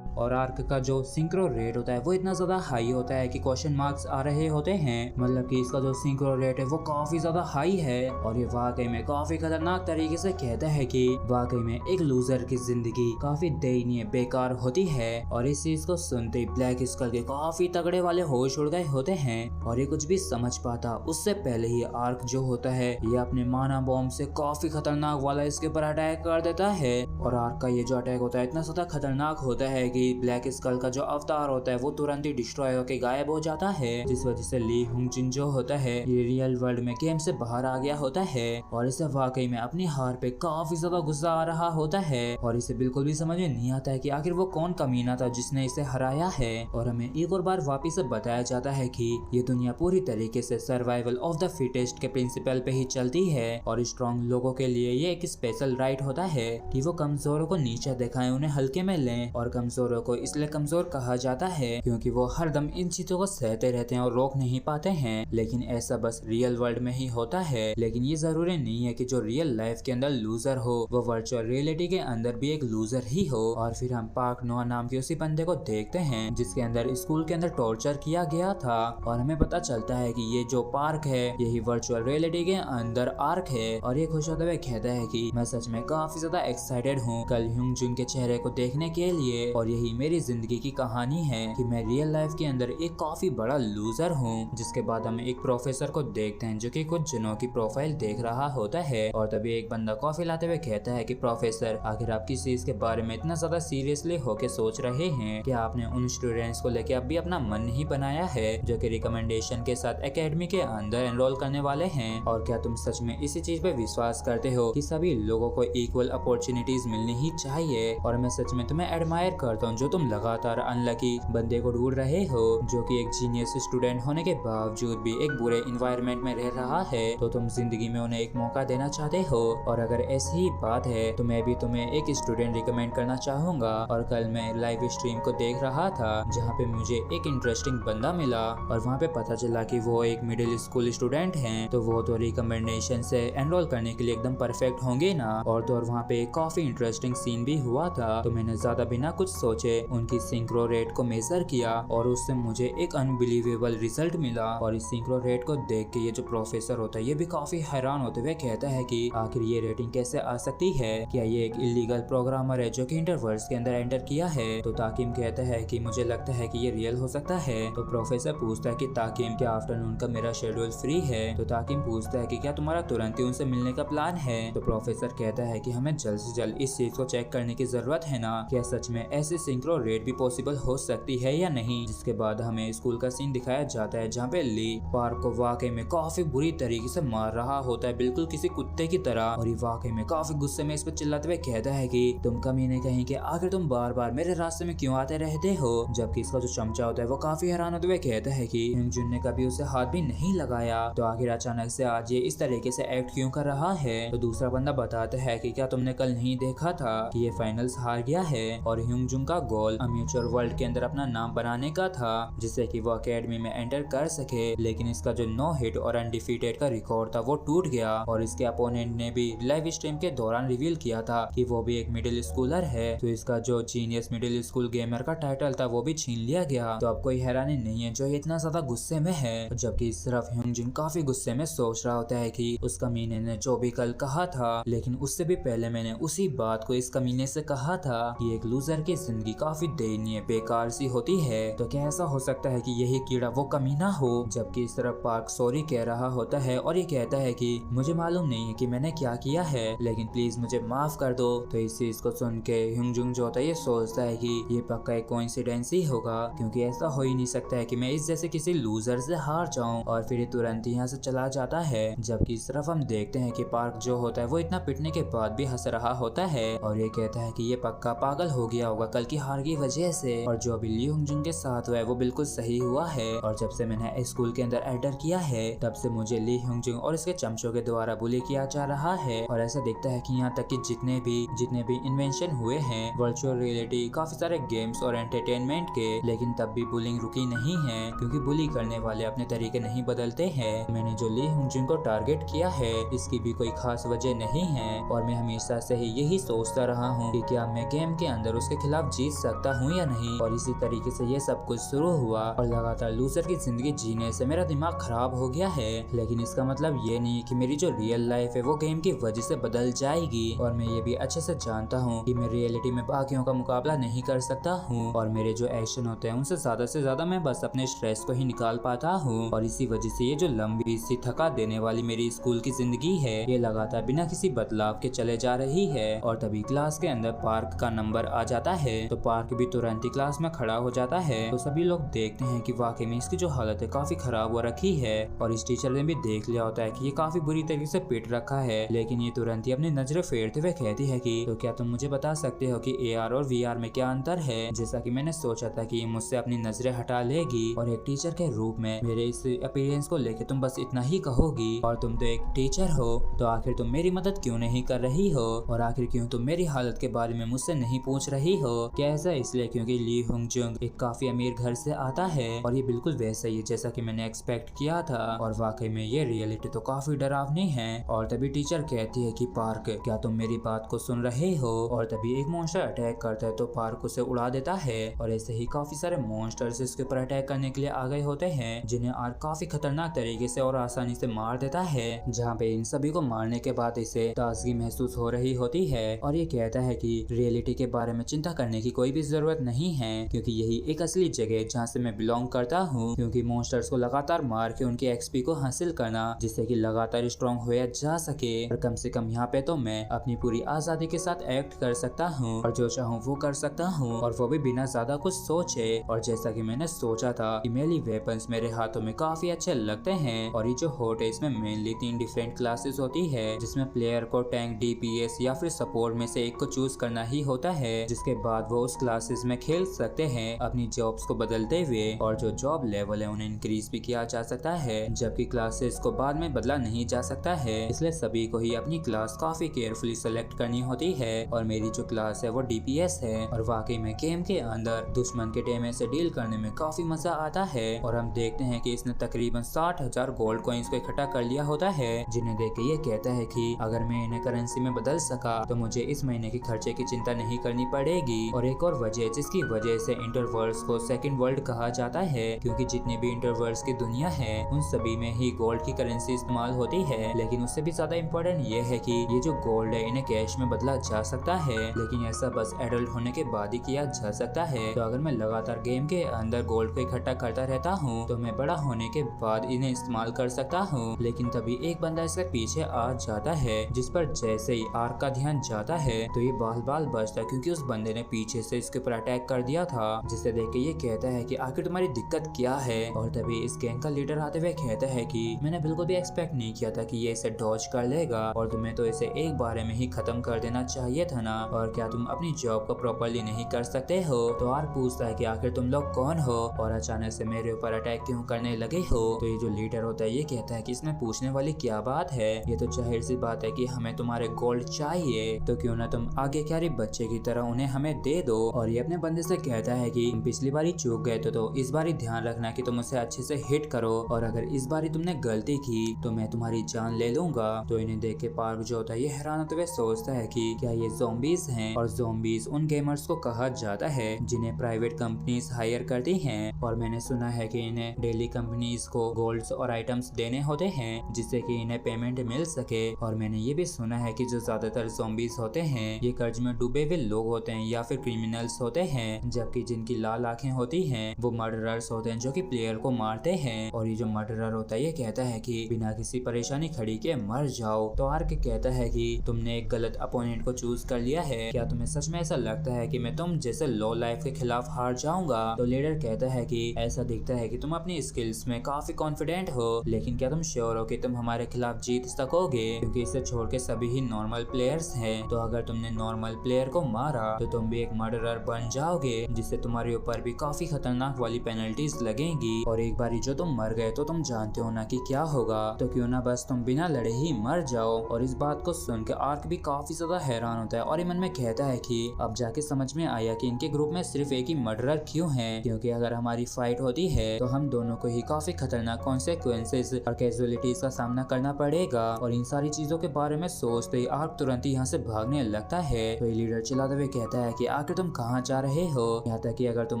और आर्क का जो सिंक्रो रेट होता है वो इतना ज्यादा हाई होता है कि क्वेश्चन मार्क्स आ रहे होते हैं। मतलब कि इसका जो सिंक्रो रेट है वो काफी ज्यादा हाई है और ये वाकई में काफी खतरनाक तरीके से कहता है कि वाकई में एक लूजर की जिंदगी काफी दयनीय बेकार होती है। और इस चीज को सुनते ही ब्लैक स्कल के काफी तगड़े वाले होश उड़ गए होते हैं और ये कुछ भी समझ पाता उससे पहले ही आर्क जो होता है ये अपने माना बॉम्ब से काफी खतरनाक वाला इसके ऊपर अटैक कर देता है। और आर्क का ये जो अटैक होता है इतना ज्यादा खतरनाक होता है कि ब्लैक स्कल का जो अवतार होता है वो तुरंत ही डिस्ट्रॉय होकर गायब हो जाता है, जिस वजह से ली हुंग जिन जो होता है ये रियल वर्ल्ड में गेम से बाहर आ गया होता है और इसे वाकई में अपनी हार पे काफी ज्यादा गुस्सा आ रहा होता है और इसे बिल्कुल भी समझ में नहीं आता है कि आखिर वो कौन कमीना था जिसने इसे हराया है। और हमें एक और बार वापिस से बताया जाता है कि ये दुनिया पूरी तरीके से सर्वाइवल ऑफ द फिटेस्ट के प्रिंसिपल पे ही चलती है और स्ट्रॉन्ग लोगों के लिए ये एक स्पेशल राइट होता है कि वो कमजोरों को नीचे दिखाएं, उन्हें हल्के में लें। और कमजोरों को इसलिए कमजोर कहा जाता है क्योंकि वो हरदम इन चीजों को सहते रहते हैं और रोक नहीं पाते हैं। लेकिन ऐसा बस रियल वर्ल्ड में ही होता है। लेकिन ये जरूरी नहीं है कि जो रियल लाइफ के अंदर लूजर हो वो वर्चुअल रियलिटी के अंदर भी एक लूजर ही हो। और फिर हम पार्क नोआ नाम के उसी बंदे को देखते हैं जिसके अंदर स्कूल के अंदर टॉर्चर किया गया था और हमें पता चलता है कि ये जो पार्क है यही वर्चुअल रियलिटी के अंदर आर्क है। और ये खुश होते हुए कहता है कि मैं सच में काफी ज्यादा एक्साइटेड हूँ कल ह्यूंग जुन के चेहरे को देखने के लिए और यही मेरी जिंदगी की कहानी है कि मैं रियल लाइफ के अंदर एक काफी बड़ा लूजर हूँ। जिसके बाद हम एक प्रोफेसर को देखते हैं जो कि कुछ जनों की प्रोफाइल देख रहा होता है और तभी एक बंदा कॉफी लाते हुए कहता है कि प्रोफेसर आखिर आप किस चीज के बारे में इतना ज्यादा सीरियसली होके सोच रहे हैं? क्या आपने उन स्टूडेंट्स को लेके अब भी अपना मन नहीं बनाया है जो कि रिकमेंडेशन के साथ एकेडमी के अंदर एनरोल करने वाले हैं? और क्या तुम सच में इसी चीज पे विश्वास करते हो कि सभी लोगों को इक्वल अपॉर्चुनिटीज मिलनी ही चाहिए? और मैं सच में तुम्हें एडमायर करता हूँ जो तुम लगातार अनलकी बंदे को ढूंढ रहे हो जो कि एक जीनियस स्टूडेंट होने के बावजूद भी एक बुरे इन्वायरमेंट में रह रहा है। तो तुम जिंदगी में उन्हें एक मौका देना चाहते हो और अगर ऐसी ही बात है तो मैं भी तुम्हें एक स्टूडेंट रिकमेंड करना चाहूंगा। और कल मैं लाइव स्ट्रीम को देख रहा था जहाँ पे मुझे एक इंटरेस्टिंग बंदा मिला और वहाँ पे पता चला कि वो एक मिडिल स्कूल स्टूडेंट हैं। तो वो तो रिकमेंडेशन से एनरोल करने के लिए एकदम परफेक्ट होंगे ना। और तो वहाँ पे काफी इंटरेस्टिंग सीन भी हुआ था। तो मैंने ज्यादा बिना कुछ सोचे उनकी सिंक्रो रेट को मेजर किया और उससे मुझे एक अनबिलीवेबल रिजल्ट मिला। और इस सिंक्रो रेट को देख के ये जो प्रोफेसर होता है ये भी काफी हैरान होते हुए कहता है कि आखिर ये रेटिंग कैसे आ सकती है? क्या ये एक इलीगल प्रोग्रामर है जो कि इंटरवर्स के अंदर एंटर किया है? तो ताकिम कहता है कि मुझे लगता है कि ये रियल हो सकता है। तो प्रोफेसर पूछता है कि ताकिम क्या आफ्टरनून का मेरा शेड्यूल फ्री है? तो ताकिम पूछता है कि क्या तुम्हारा तुरंत ही उनसे मिलने का प्लान है? तो प्रोफेसर कहता है कि हमें जल्द से जल्द इस चीज को चेक करने की जरूरत है ना, क्या सच में ऐसे सिंक्रो रेट भी पॉसिबल हो सकती है या नहीं। जिसके बाद हमें स्कूल का सीन दिखाया जाता है जहाँ पे ली पार्क को वाकई में काफी बुरी तरीके से मार रहा होता है, बिल्कुल किसी कुत्ते की तरह। और ये वाकई में काफी गुस्से में इस पर चिल्लाते हुए कहता है कि तुम कमीने कहीं के आखिर तुम बार बार मेरे रास्ते में क्यों आते रहते हो? जबकि इसका जो चमचा होता है वो काफी हैरान होते हुए कहता है कि जुन ने कभी उसे हाथ भी नहीं लगाया तो आखिर अचानक से आज ये इस तरीके से एक्ट क्यों कर रहा है। तो दूसरा बंदा बताता है कि क्या तुमने कल नहीं देखा था कि ये फाइनल्स हार गया है और ह्यूंगजुन का गोल अम्यूचर वर्ल्ड के अंदर अपना नाम बनाने का था जिससे कि वो एकेडमी में एंटर कर सके। लेकिन इसका जो नो हिट और अनडिफीटेड का रिकॉर्ड था वो टूट गया और इसके अपोनेंट ने भी लाइव स्ट्रीम के दौरान रिवील किया था कि वो भी एक मिडिल स्कूलर है। तो इसका जो जीनियस मिडिल स्कूल गेमर का टाइटल था वो भी छीन लिया गया। तो अब कोई हैरानी नहीं है जो इतना ज्यादा गुस्से में है। जबकि इस तरफ ह्यूंगजुन काफी गुस्से में सोच रहा होता है कि उस कमीने ने जो भी कल कहा था, लेकिन उससे भी पहले मैंने उसी बात को इस कमीने से कहा था कि एक लूजर की जिंदगी काफी दयनीय बेकार सी होती है। तो क्या ऐसा हो सकता है कि यही कीड़ा वो कमीना हो? जबकि इस तरफ पार्क सॉरी कह रहा होता है और ये कहता है कि मुझे मालूम नहीं है कि मैंने क्या किया है लेकिन प्लीज मुझे माफ कर दो। तो इस चीज को सुन के ह्यूंगजुन जो होता है ये सोचता है कि ये पक्का एक कोइंसिडेंस ही होगा क्योंकि ऐसा हो ही नहीं सकता है कि मैं इस जैसे किसी लूजर से हार जाऊं। और फिर तुरंत यहाँ से चला जाता है। जबकि इस तरफ हम देखते हैं कि पार्क जो होता है वो इतना पिटने के बाद भी हंस रहा होता है और ये कहता है कि ये पक्का पागल हो गया होगा कल की हार की वजह से। और जो अभी ली होंगजुन के साथ हुआ है वो बिल्कुल सही हुआ है। और जब से मैंने स्कूल के अंदर एंटर किया है तब से मुझे ली होंगजुन और इसके चमचों के द्वारा बुली किया जा रहा है। और ऐसा दिखता है कि यहाँ तक कि जितने भी इन्वेंशन हुए हैं वर्चुअल रियलिटी, काफी सारे गेम्स और एंटरटेनमेंट के, लेकिन तब भी बुलिंग रुकी नहीं है क्योंकि बुली करने वाले अपने तरीके नहीं बदलते हैं। मैंने जो ली होंगजुन को टारगेट किया है इसकी भी कोई खास वजह नहीं है और मैं हमेशा से ही यही सोचता रहा हूँ कि क्या मैं गेम के अंदर उसके खिलाफ जीत सकता हूँ या नहीं। और इसी तरीके से ये सब कुछ शुरू हुआ और लगातार लूजर की जिंदगी जीने से मेरा दिमाग खराब हो गया है। लेकिन इसका मतलब ये नहीं कि मेरी जो रियल लाइफ है वो गेम की वजह से बदल जाएगी। और मैं ये भी अच्छे से जानता हूँ कि मैं रियलिटी में बाकियों का मुकाबला नहीं कर सकता हूँ और मेरे जो एक्शन होते हैं उनसे ज्यादा मैं बस अपने स्ट्रेस को ही निकाल पाता हूँ। और इसी वजह से ये जो लंबी सी थका देने वाली मेरी स्कूल की जिंदगी है ये लगातार बिना किसी बदलाव के चले जा रही है। और तभी क्लास के अंदर पार्क का नंबर आ जाता है तो पार्क भी तुरंत ही क्लास में खड़ा हो जाता है। तो सभी लोग देखते हैं कि वाकई में इसकी जो हालत है काफी खराब हो रखी है। और इस टीचर ने भी देख लिया होता है कि ये काफी बुरी तरीके से पिट रखा है, लेकिन ये तुरंत ही अपनी नजरें फेरते हुए कहती है कि तो क्या तुम मुझे बता सकते हो कि AR और VR में क्या अंतर है। जैसा कि मैंने सोचा था कि मुझसे अपनी नजरें हटा लेगी और एक टीचर के रूप में मेरे इस अपीयरेंस को लेके तुम बस इतना ही कहोगी। और तुम तो एक टीचर हो तो आखिर तुम मेरी मदद क्यों नहीं कर रही हो और आखिर क्यों तुम मेरी हालत के बारे में मुझसे नहीं पूछ रही हो। क्या ऐसा इसलिए क्योंकि ली होंगजुन एक काफी अमीर घर से आता है और ये बिल्कुल वैसा ही है जैसा कि मैंने एक्सपेक्ट किया था। और वाकई में ये रियलिटी तो काफी डरावनी है। और तभी टीचर कहती है कि पार्क क्या तुम मेरी बात को सुन रहे हो। और तभी एक मॉन्स्टर अटैक करता है तो पार्क उसे उड़ा देता है। और ऐसे ही काफी सारे मॉन्स्टर्स इसके ऊपर अटैक करने के लिए आ गए होते हैं जिन्हें आर्क काफी खतरनाक तरीके से और आसानी से मार देता है। जहाँ पे इन सभी को मारने के बाद इसे ताजगी महसूस हो रही होती है और ये कहता है कि रियलिटी के बारे में चिंता करने की कोई भी जरूरत नहीं है क्योंकि यही एक असली जगह है जहाँ से मैं बिलोंग करता हूँ। क्योंकि मॉन्स्टर्स को लगातार मार के उनके XP को हासिल करना जिससे कि लगातार स्ट्रॉन्ग होया जा सके। और कम से कम यहाँ पे तो मैं अपनी पूरी आजादी के साथ एक्ट कर सकता हूँ और जो चाहूँ वो कर सकता हूँ और वो भी बिना ज्यादा कुछ सोचे। और जैसा कि मैंने सोचा था कि मेली वेपन्स मेरे हाथों में काफी अच्छे लगते हैं। और ये जो होट है इसमें मेनली 3 डिफरेंट क्लासेस होती है जिसमें प्लेयर को टैंक, DPS या फिर सपोर्ट में से एक को चूज करना ही होता है। जिसके बाद वो उस क्लासेस में खेल सकते हैं अपनी जॉब्स को बदलते हुए और जो जॉब लेवल है उन्हें इंक्रीज भी किया जा सकता है जबकि क्लासेस को बाद में बदला नहीं जा सकता है। इसलिए सभी को ही अपनी क्लास काफी केयरफुली सेलेक्ट करनी होती है। और मेरी जो क्लास है वो DPS है। और वाकई में गेम के अंदर दुश्मन के डैमेज से डील करने में काफी मजा आता है। और हम देखते हैं कि इसने तकरीबन 60,000 गोल्ड कॉइंस को इकट्ठा कर लिया होता है जिन्हें देख के ये कहता है कि अगर मैं इन्हें करेंसी में बदल सका तो मुझे इस महीने के खर्चे की चिंता नहीं करनी पड़ेगी। और एक और वजह जिसकी वजह से इंटरवर्ल्ड्स को सेकंड वर्ल्ड कहा जाता है क्योंकि जितनी भी इंटरवर्ल्ड्स की दुनिया है उन सभी में ही गोल्ड की करेंसी इस्तेमाल होती है। लेकिन उससे भी ज्यादा इम्पोर्टेंट ये है कि ये जो गोल्ड है इन्हें कैश में बदला जा सकता है, लेकिन ऐसा बस एडल्ट होने के बाद ही किया जा सकता है। तो अगर मैं लगातार गेम के अंदर गोल्ड को इकट्ठा करता रहता हूँ तो मैं बड़ा होने के बाद इन्हें इस्तेमाल कर सकता हूँ। लेकिन तभी एक बंदा इसके पीछे आ जाता है जिस पर जैसे ही आर्क का ध्यान जाता है तो ये बाल बाल बचता है क्योंकि उस बंदे ने पीछे से इसके ऊपर अटैक कर दिया था। जिसे देख के ये कहता है कि आखिर तुम्हारी दिक्कत क्या है। और तभी इस गैंग का लीडर आते हुए कहता है कि मैंने बिल्कुल भी एक्सपेक्ट नहीं किया था कि ये इसे डॉज कर लेगा और तुम्हें तो इसे एक बारे में ही खत्म कर देना चाहिए था ना। और क्या तुम अपनी जॉब को प्रॉपरली नहीं कर सकते हो। तो आर्क पूछता है कि आखिर तुम लोग कौन हो और अचानक से मेरे ऊपर अटैक क्यों करने लगे हो। तो ये जो लीडर होता है ये कहता है कि इसमें पूछने वाली क्या बात है, ये तो जाहिर सी बात है कि हमें तुम्हारे गोल्ड चाहिए तो क्यों ना तुम आगे क्या बच्चे की तरह उन्हें हमें दे दो। और ये अपने बंदे से कहता है कि तुम पिछली बारी चूक गए तो इस बारी ध्यान रखना कि तुम उसे अच्छे से हिट करो और अगर इस बारी तुमने गलती की तो मैं तुम्हारी जान ले लूंगा। तो इन्हें देख के पार्क जो होता है ये हैरान होते हुए सोचता है कि क्या ये ज़ॉम्बीज हैं। और ज़ॉम्बीज उन गेमर्स को कहा जाता है जिन्हें प्राइवेट कंपनीज हायर करती हैं और मैंने सुना है कि इन्हें डेली कंपनीज को गोल्ड्स और आइटम्स देने होते हैं जिससे कि इन्हें पेमेंट मिल सके। और मैंने ये भी सुना है कि जो ज्यादातर ज़ॉम्बीज होते हैं ये कर्ज में डूबे हुए लोग होते हैं या फिर क्रिमिनल्स होते हैं, जबकि जिनकी लाल आंखें होती हैं वो मर्डरर्स होते हैं जो कि प्लेयर को मारते हैं। और ये जो मर्डरर होता है ये कहता है कि बिना किसी परेशानी खड़ी के मर जाओ। तो आर्क कहता है कि तुमने एक गलत अपोनेंट को चूज कर लिया है, क्या तुम्हें सच में ऐसा लगता है कि मैं तुम जैसे लो लाइफ के खिलाफ हार जाऊंगा। तो लीडर कहता है कि ऐसा दिखता है कि तुम अपनी स्किल्स में काफी कॉन्फिडेंट हो, लेकिन क्या तुम श्योर हो कि तुम हमारे खिलाफ जीत सकोगे, क्योंकि इसे छोड़ के सभी ही नॉर्मल प्लेयर्स हैं। तो अगर तुमने नॉर्मल प्लेयर को मारा तो तुम भी एक मर्डरर बन जाओगे, जिससे तुम्हारे ऊपर भी काफी खतरनाक वाली पेनल्टीज लगेंगी। और एक बार जो तुम मर गए तो तुम जानते हो ना कि क्या होगा, तो क्यों ना बस तुम बिना लड़े ही मर जाओ। और इस बात को सुन के आर्क भी काफी ज्यादा हैरान होता है और ये मन में कहता है कि अब जाके समझ में आया कि इनके ग्रुप में सिर्फ एक ही मर्डरर क्यों है, क्योंकि अगर हमारी फाइट होती है तो हम दोनों को ही काफी खतरनाक कॉन्सिक्वेंसेस और कैजुअलिटीज का सामना करना पड़ेगा। और इन सारी चीजों के बारे में सोचते ही आर्क तुरंत ही यहाँ से भागने लगता है। तो ये लीडर चिल्लाते हुए कहता है कि आखिर तुम कहाँ जा रहे हो, यहाँ तक कि अगर तुम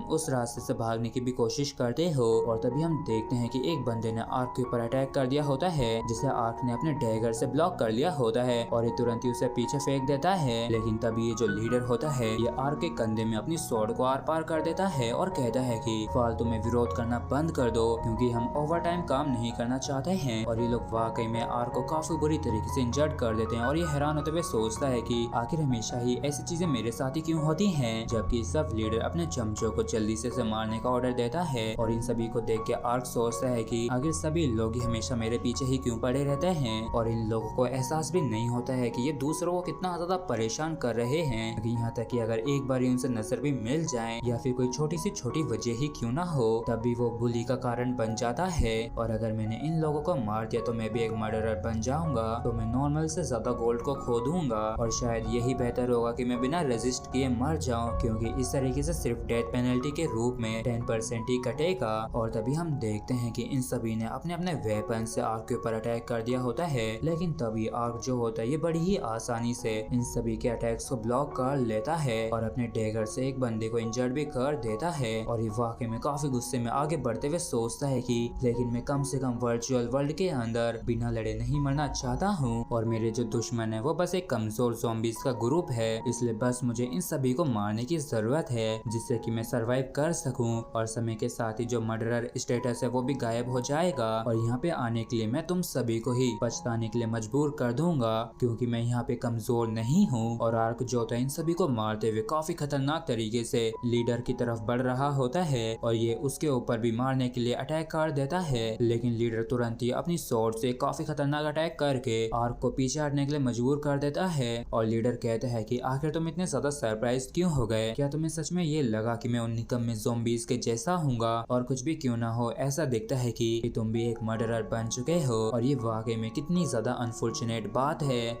उस रास्ते से भागने की भी कोशिश करते हो। और तभी हम देखते हैं कि एक बंदे ने आर्क के ऊपर अटैक कर दिया होता है, जिसे आर्क ने अपने डैगर से ब्लॉक कर लिया होता है और ये तुरंत ही उसे पीछे फेंक देता है। लेकिन तभी ये जो लीडर होता है ये आर्क के कंधे में अपनी स्वॉर्ड को आर पार कर देता है और कहता है कि फालतू में विरोध करना बंद कर दो, क्योंकि हम ओवर टाइम काम नहीं करना चाहते हैं। और ये लोग वाकई में आर्क को काफी बुरी तरीके से इंजर्ड कर देते हैं और ये हैरान होते हुए सोचता है कि आखिर हमेशा ही ऐसी चीजें मेरे साथ ही क्यों होती हैं। जबकि सब लीडर अपने चमचों को जल्दी से मारने का ऑर्डर देता है और इन सभी को देख के आर्क सोचता है कि आखिर सभी लोग ही हमेशा मेरे पीछे ही क्यों पड़े रहते हैं। और इन लोगों को एहसास भी नहीं होता है कि ये दूसरों को कितना ज्यादा परेशान कर रहे हैं। यहाँ तक कि अगर एक बार उनसे नजर भी मिल जाए या फिर कोई छोटी सी छोटी वजह ही क्यों ना हो, तब भी वो बुली का कारण बन जाता है। और अगर मैंने इन लोगों को मार दिया तो मैं भी एक मर्डरर बन जाऊंगा, तो मैं नॉर्मल से ज्यादा गोल्ड को खो दूंगा और शायद यही बेहतर होगा कि मैं बिना रेजिस्ट किए मर जाऊं, क्योंकि इस तरीके से सिर्फ डेथ पेनल्टी के रूप में 10% ही कटेगा। और तभी हम देखते हैं कि इन सभी ने अपने अपने वेपन से आर्क के ऊपर अटैक कर दिया होता है। लेकिन तभी आर्क जो होता है ये बड़ी ही आसानी से इन सभी के अटैक्स को ब्लॉक कर लेता है और अपने डैगर से एक बंदे को इंजर्ड भी कर देता है। और ये वाकई में काफी गुस्से में आगे बढ़ते हुए सोचता है कि लेकिन मैं कम से कम वर्चुअल वर्ल्ड के अंदर बिना लड़े नहीं मरना चाहता हूँ और मेरे जो दुश्मन है वो बस एक कमजोर ज़ॉम्बीज का ग्रुप है, इसलिए बस मुझे इन सभी को मारने की जरूरत है जिससे कि मैं सरवाइव कर सकूं। और समय के साथ ही जो मर्डरर स्टेटस है वो भी गायब हो जाएगा और यहाँ पे आने के लिए मैं तुम सभी को ही पछताने के लिए मजबूर कर दूंगा, क्योंकि मैं यहाँ पे कमजोर नहीं हूँ। और आर्क जो था इन सभी को मारते हुए काफी खतरनाक तरीके से लीडर की तरफ बढ़ रहा होता है और ये उसके ऊपर भी मारने के लिए अटैक कर देता है। लेकिन लीडर तुरंत ही अपनी स्वॉर्ड से काफी खतरनाक अटैक करके आर्क को पीछे हटने के लिए मजबूर कर देता है। और लीडर कहता है कि आखिर तुम इतने ज्यादा सरप्राइज क्यों हो गए, क्या तुम्हें सच में ये लगा कि मैं उन निकम्मे ज़ॉम्बीज के जैसा हूँगा। और कुछ भी क्यों ना हो, ऐसा दिखता है कि तुम भी एक मर्डरर बन चुके हो और ये वाकई में कितनी ज्यादा अनफॉर्चुनेट बात है।